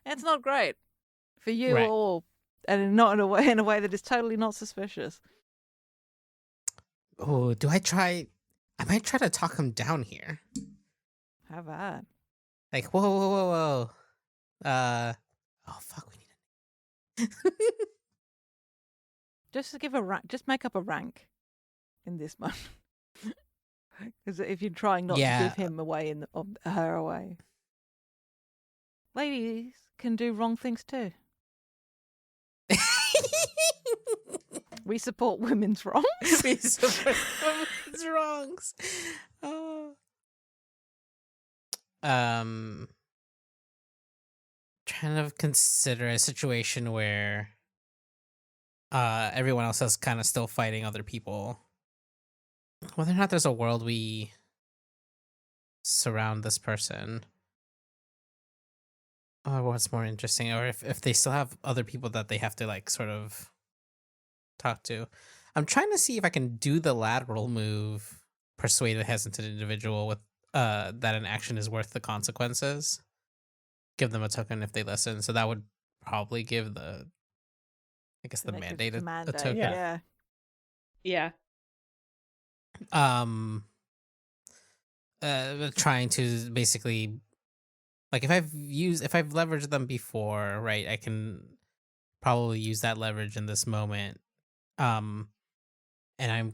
It's not great for you Right. or and not in a way that is totally not suspicious. Oh, do I try? I might try to talk him down here. How bad? Like, whoa. Oh fuck, we need Just to give a rank, just make up a rank in this one. Because if you're trying not to Yeah. give him away or her away, ladies can do wrong things too. a. We support women's wrongs. We support women's wrongs. Oh. Trying to consider a situation where everyone else is kind of still fighting other people. Whether or not there's a world we surround this person. Or what's more interesting, or if they still have other people that they have to like sort of talk to. I'm trying to see if I can do the lateral move, persuade a hesitant individual with that an action is worth the consequences. Give them a token if they listen. So that would probably give the mandate a token. Yeah. Yeah. Trying to basically, like, if I've leveraged them before, right, I can probably use that leverage in this moment. and I'm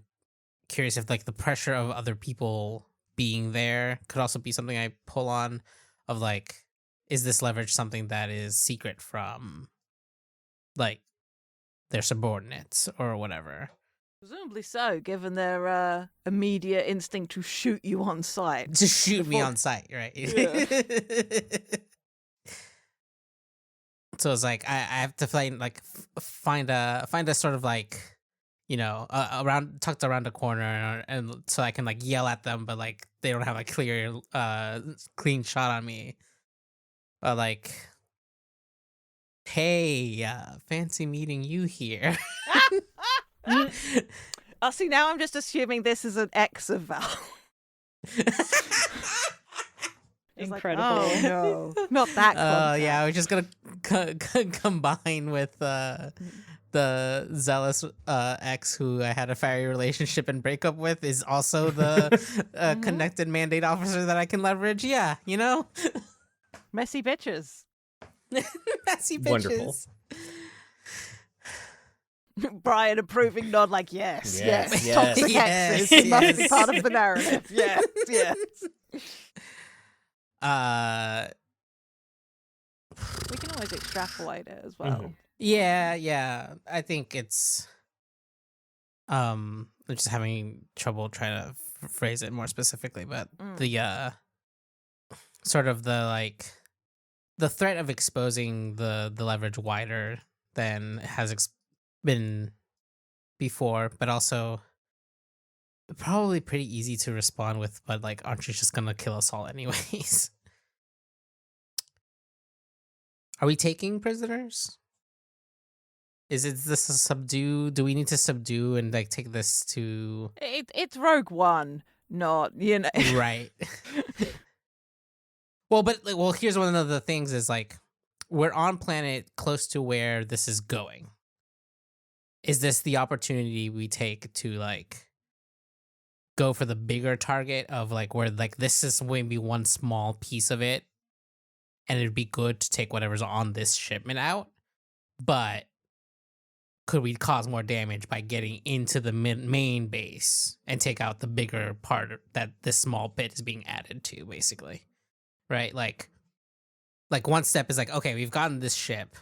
curious if like the pressure of other people being there could also be something I pull on, of like, is this leverage something that is secret from like their subordinates or whatever? Presumably so, given their immediate instinct to shoot you on sight. To shoot me Before- on sight, right? Yeah. So it's like I have to find a sort of like, you know, around tucked around the corner, and so I can like yell at them, but like they don't have a clear clean shot on me. But like, hey, fancy meeting you here. See, now I'm just assuming this is an ex of Val. It's Incredible. Like, oh no, not that. Yeah, I was just gonna combine with the zealous ex who I had a fiery relationship and breakup with is also the connected mandate officer that I can leverage. Yeah, you know, Messy bitches. messy bitches. Wonderful. Brian approving nod, like yes. Yes. Toxic Yes, exes must be yes. part of the narrative. Yes, yes. We can always extrapolate it as well. Mhm. Yeah. I think it's I'm just having trouble trying to phrase it more specifically, but the sort of the like the threat of exposing the leverage wider than has been before, but also probably pretty easy to respond with, but like, aren't you just gonna kill us all anyways? Are we taking prisoners? Is this a subdue? Do we need to subdue and like take this to It's Rogue One, not, you know. right? Well, here's one of the things is like, we're on planet close to where this is going. Is this the opportunity we take to like go for the bigger target of like where like this is maybe one small piece of it, and it'd be good to take whatever's on this shipment out, but could we cause more damage by getting into the main base and take out the bigger part that this small bit is being added to, basically, right? Like one step is like, okay, we've gotten this ship.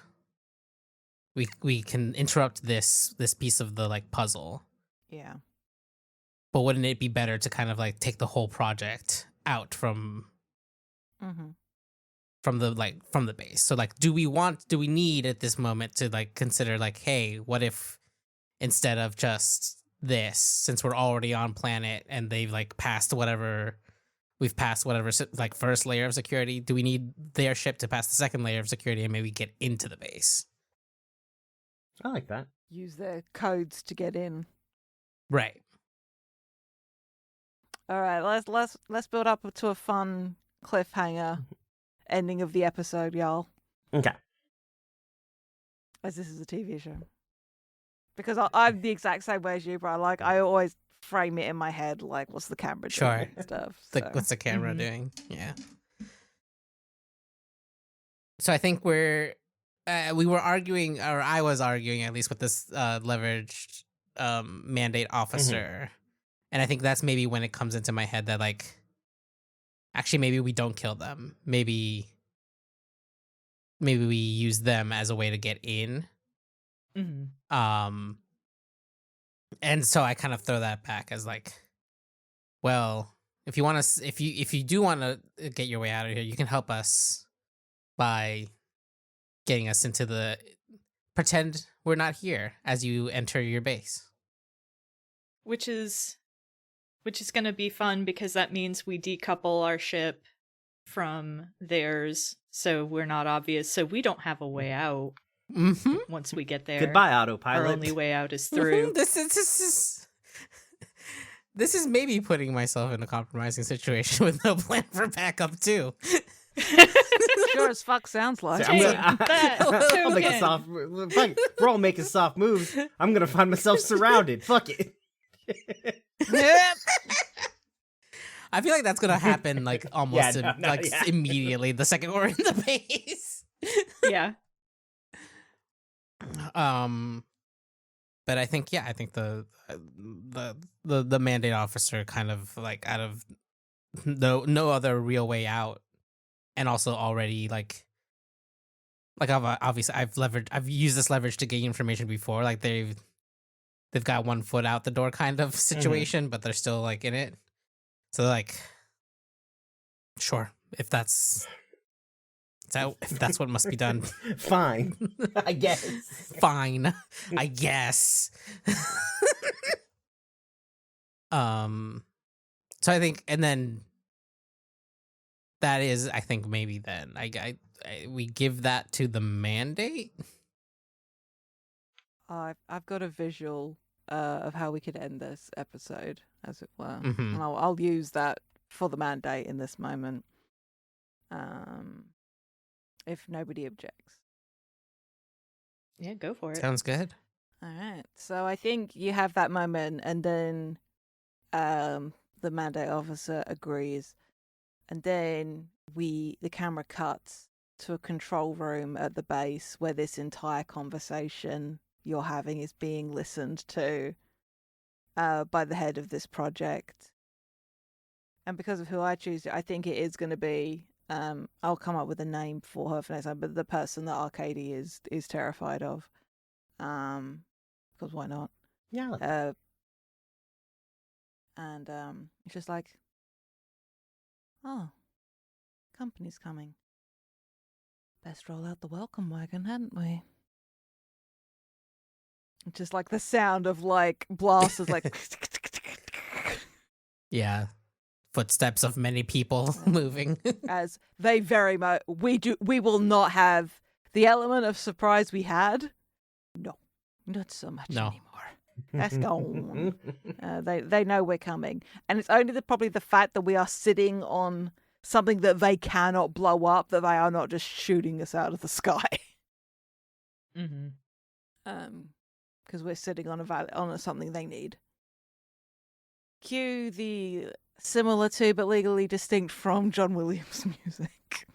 We can interrupt this piece of the like puzzle. Yeah. But wouldn't it be better to kind of like take the whole project out from the base? So like, do we need at this moment to like consider like, hey, what if instead of just this, since we're already on planet and they've like we've passed whatever like first layer of security, do we need their ship to pass the second layer of security and maybe get into the base? I like that. Use their codes to get in. Right. All right, let's build up to a fun cliffhanger ending of the episode, y'all. Okay. As this is a TV show. Because I'm the exact same way as you, but I always frame it in my head, like, what's the camera doing and stuff. So. What's the camera doing? Yeah. So I think we were arguing, or I was arguing at least with this leveraged mandate officer. And I think that's maybe when it comes into my head that like, actually maybe we don't kill them. Maybe we use them as a way to get in. And so I kind of throw that back as like, well, if you do want to get your way out of here, you can help us by getting us into the pretend we're not here as you enter your base. Which is going to be fun because that means we decouple our ship from theirs, so we're not obvious. So we don't have a way out once we get there. Goodbye, autopilot. Our only way out is through. This is maybe putting myself in a compromising situation with no plan for backup too. Sure as fuck sounds like. So I'll make a soft. Fuck, we're all making soft moves. I'm gonna find myself surrounded. Fuck it. Yep. I feel like that's gonna happen like almost immediately the second we're in the base. Yeah. But But I think the mandate officer kind of like out of no other real way out, and also already like obviously I've used this leverage to gain information before. Like they've got one foot out the door kind of situation, but they're still like in it. So like, sure, if that's what must be done. Fine. I guess. Fine. I guess. So I think, and then that is, I think maybe then we give that to the mandate. I've got a visual of how we could end this episode, as it were, Mhm. and I'll use that for the mandate in this moment. If nobody objects. Yeah, go for it. Sounds good. All right. So I think you have that moment, and then the mandate officer agrees, and then the camera cuts to a control room at the base where this entire conversation you're having is being listened to by the head of this project. And because of who I choose, I think it is going to be. I'll come up with a name for her for next time, but the person that Arcady is terrified of. Because why not? Yeah. And it's just like, oh, company's coming. Best roll out the welcome wagon, hadn't we? Just like the sound of like blasters, like Yeah. Footsteps of many people moving. as they very much we will not have the element of surprise we had. No, not so much No. anymore. That's gone. They know we're coming, and it's only probably the fact that we are sitting on something that they cannot blow up that they are not just shooting us out of the sky. Mm-hmm. Because we're sitting on something they need. Cue the similar to but legally distinct from John Williams music.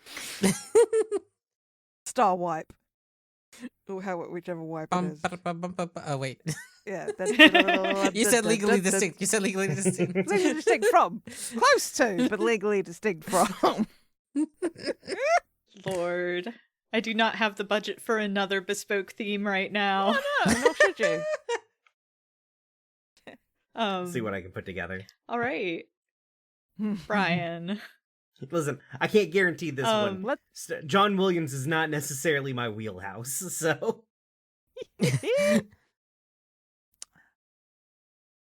Star wipe. Or whichever wipe it is. Oh wait. Yeah. You said legally distinct. You said legally distinct. Legally distinct from. Close to, but legally distinct from. Lord, I do not have the budget for another bespoke theme right now. No, nor should you. See what I can put together. All right, Brian. Listen, I can't guarantee this one. Let- John Williams is not necessarily my wheelhouse, so.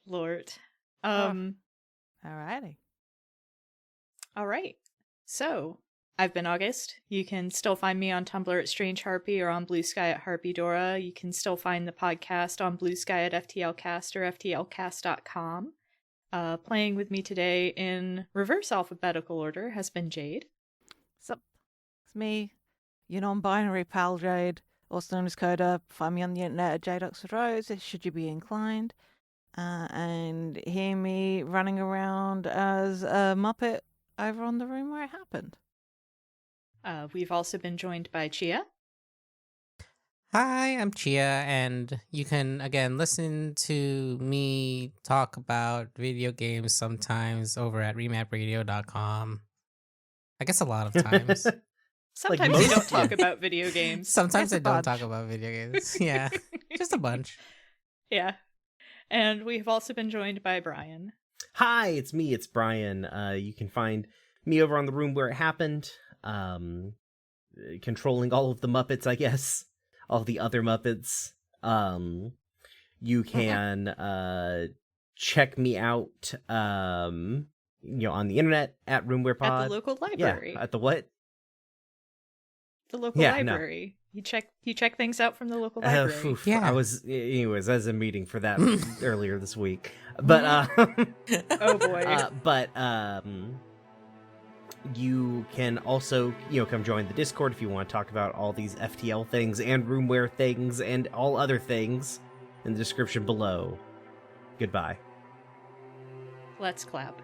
Lord. Alrighty. All right. So, I've been August. You can still find me on Tumblr at Strange Harpy or on Blue Sky at Harpydora. You can still find the podcast on Blue Sky at FTLcast or FTLcast.com. Playing with me today in reverse alphabetical order has been Jade. Sup? It's me, your non-binary pal Jade, also known as Coda. Find me on the internet at Jade Oxford Rose, should you be inclined. And hear me running around as a Muppet over on the room where it happened. We've also been joined by Chia. Hi, I'm Chia, and you can, again, listen to me talk about video games sometimes over at remapradio.com. I guess a lot of times. Sometimes most we don't Chia. talk about video games. Sometimes I It's a don't bunch. talk about video games. Yeah, just a bunch. Yeah. And we've also been joined by Brian. Hi, it's me, it's Brian. You can find me over on the room where it happened. Controlling all of the Muppets, I guess. All the other Muppets. You can check me out on the internet at RoomWarePod. At the local library. Yeah, at the what? The local Yeah, no. library. You check things out from the local library. Oof, Yeah. I was a meeting for that earlier this week. But Oh boy. you can also, come join the Discord if you want to talk about all these FTL things and Roomware things and all other things in the description below. Goodbye. Let's clap.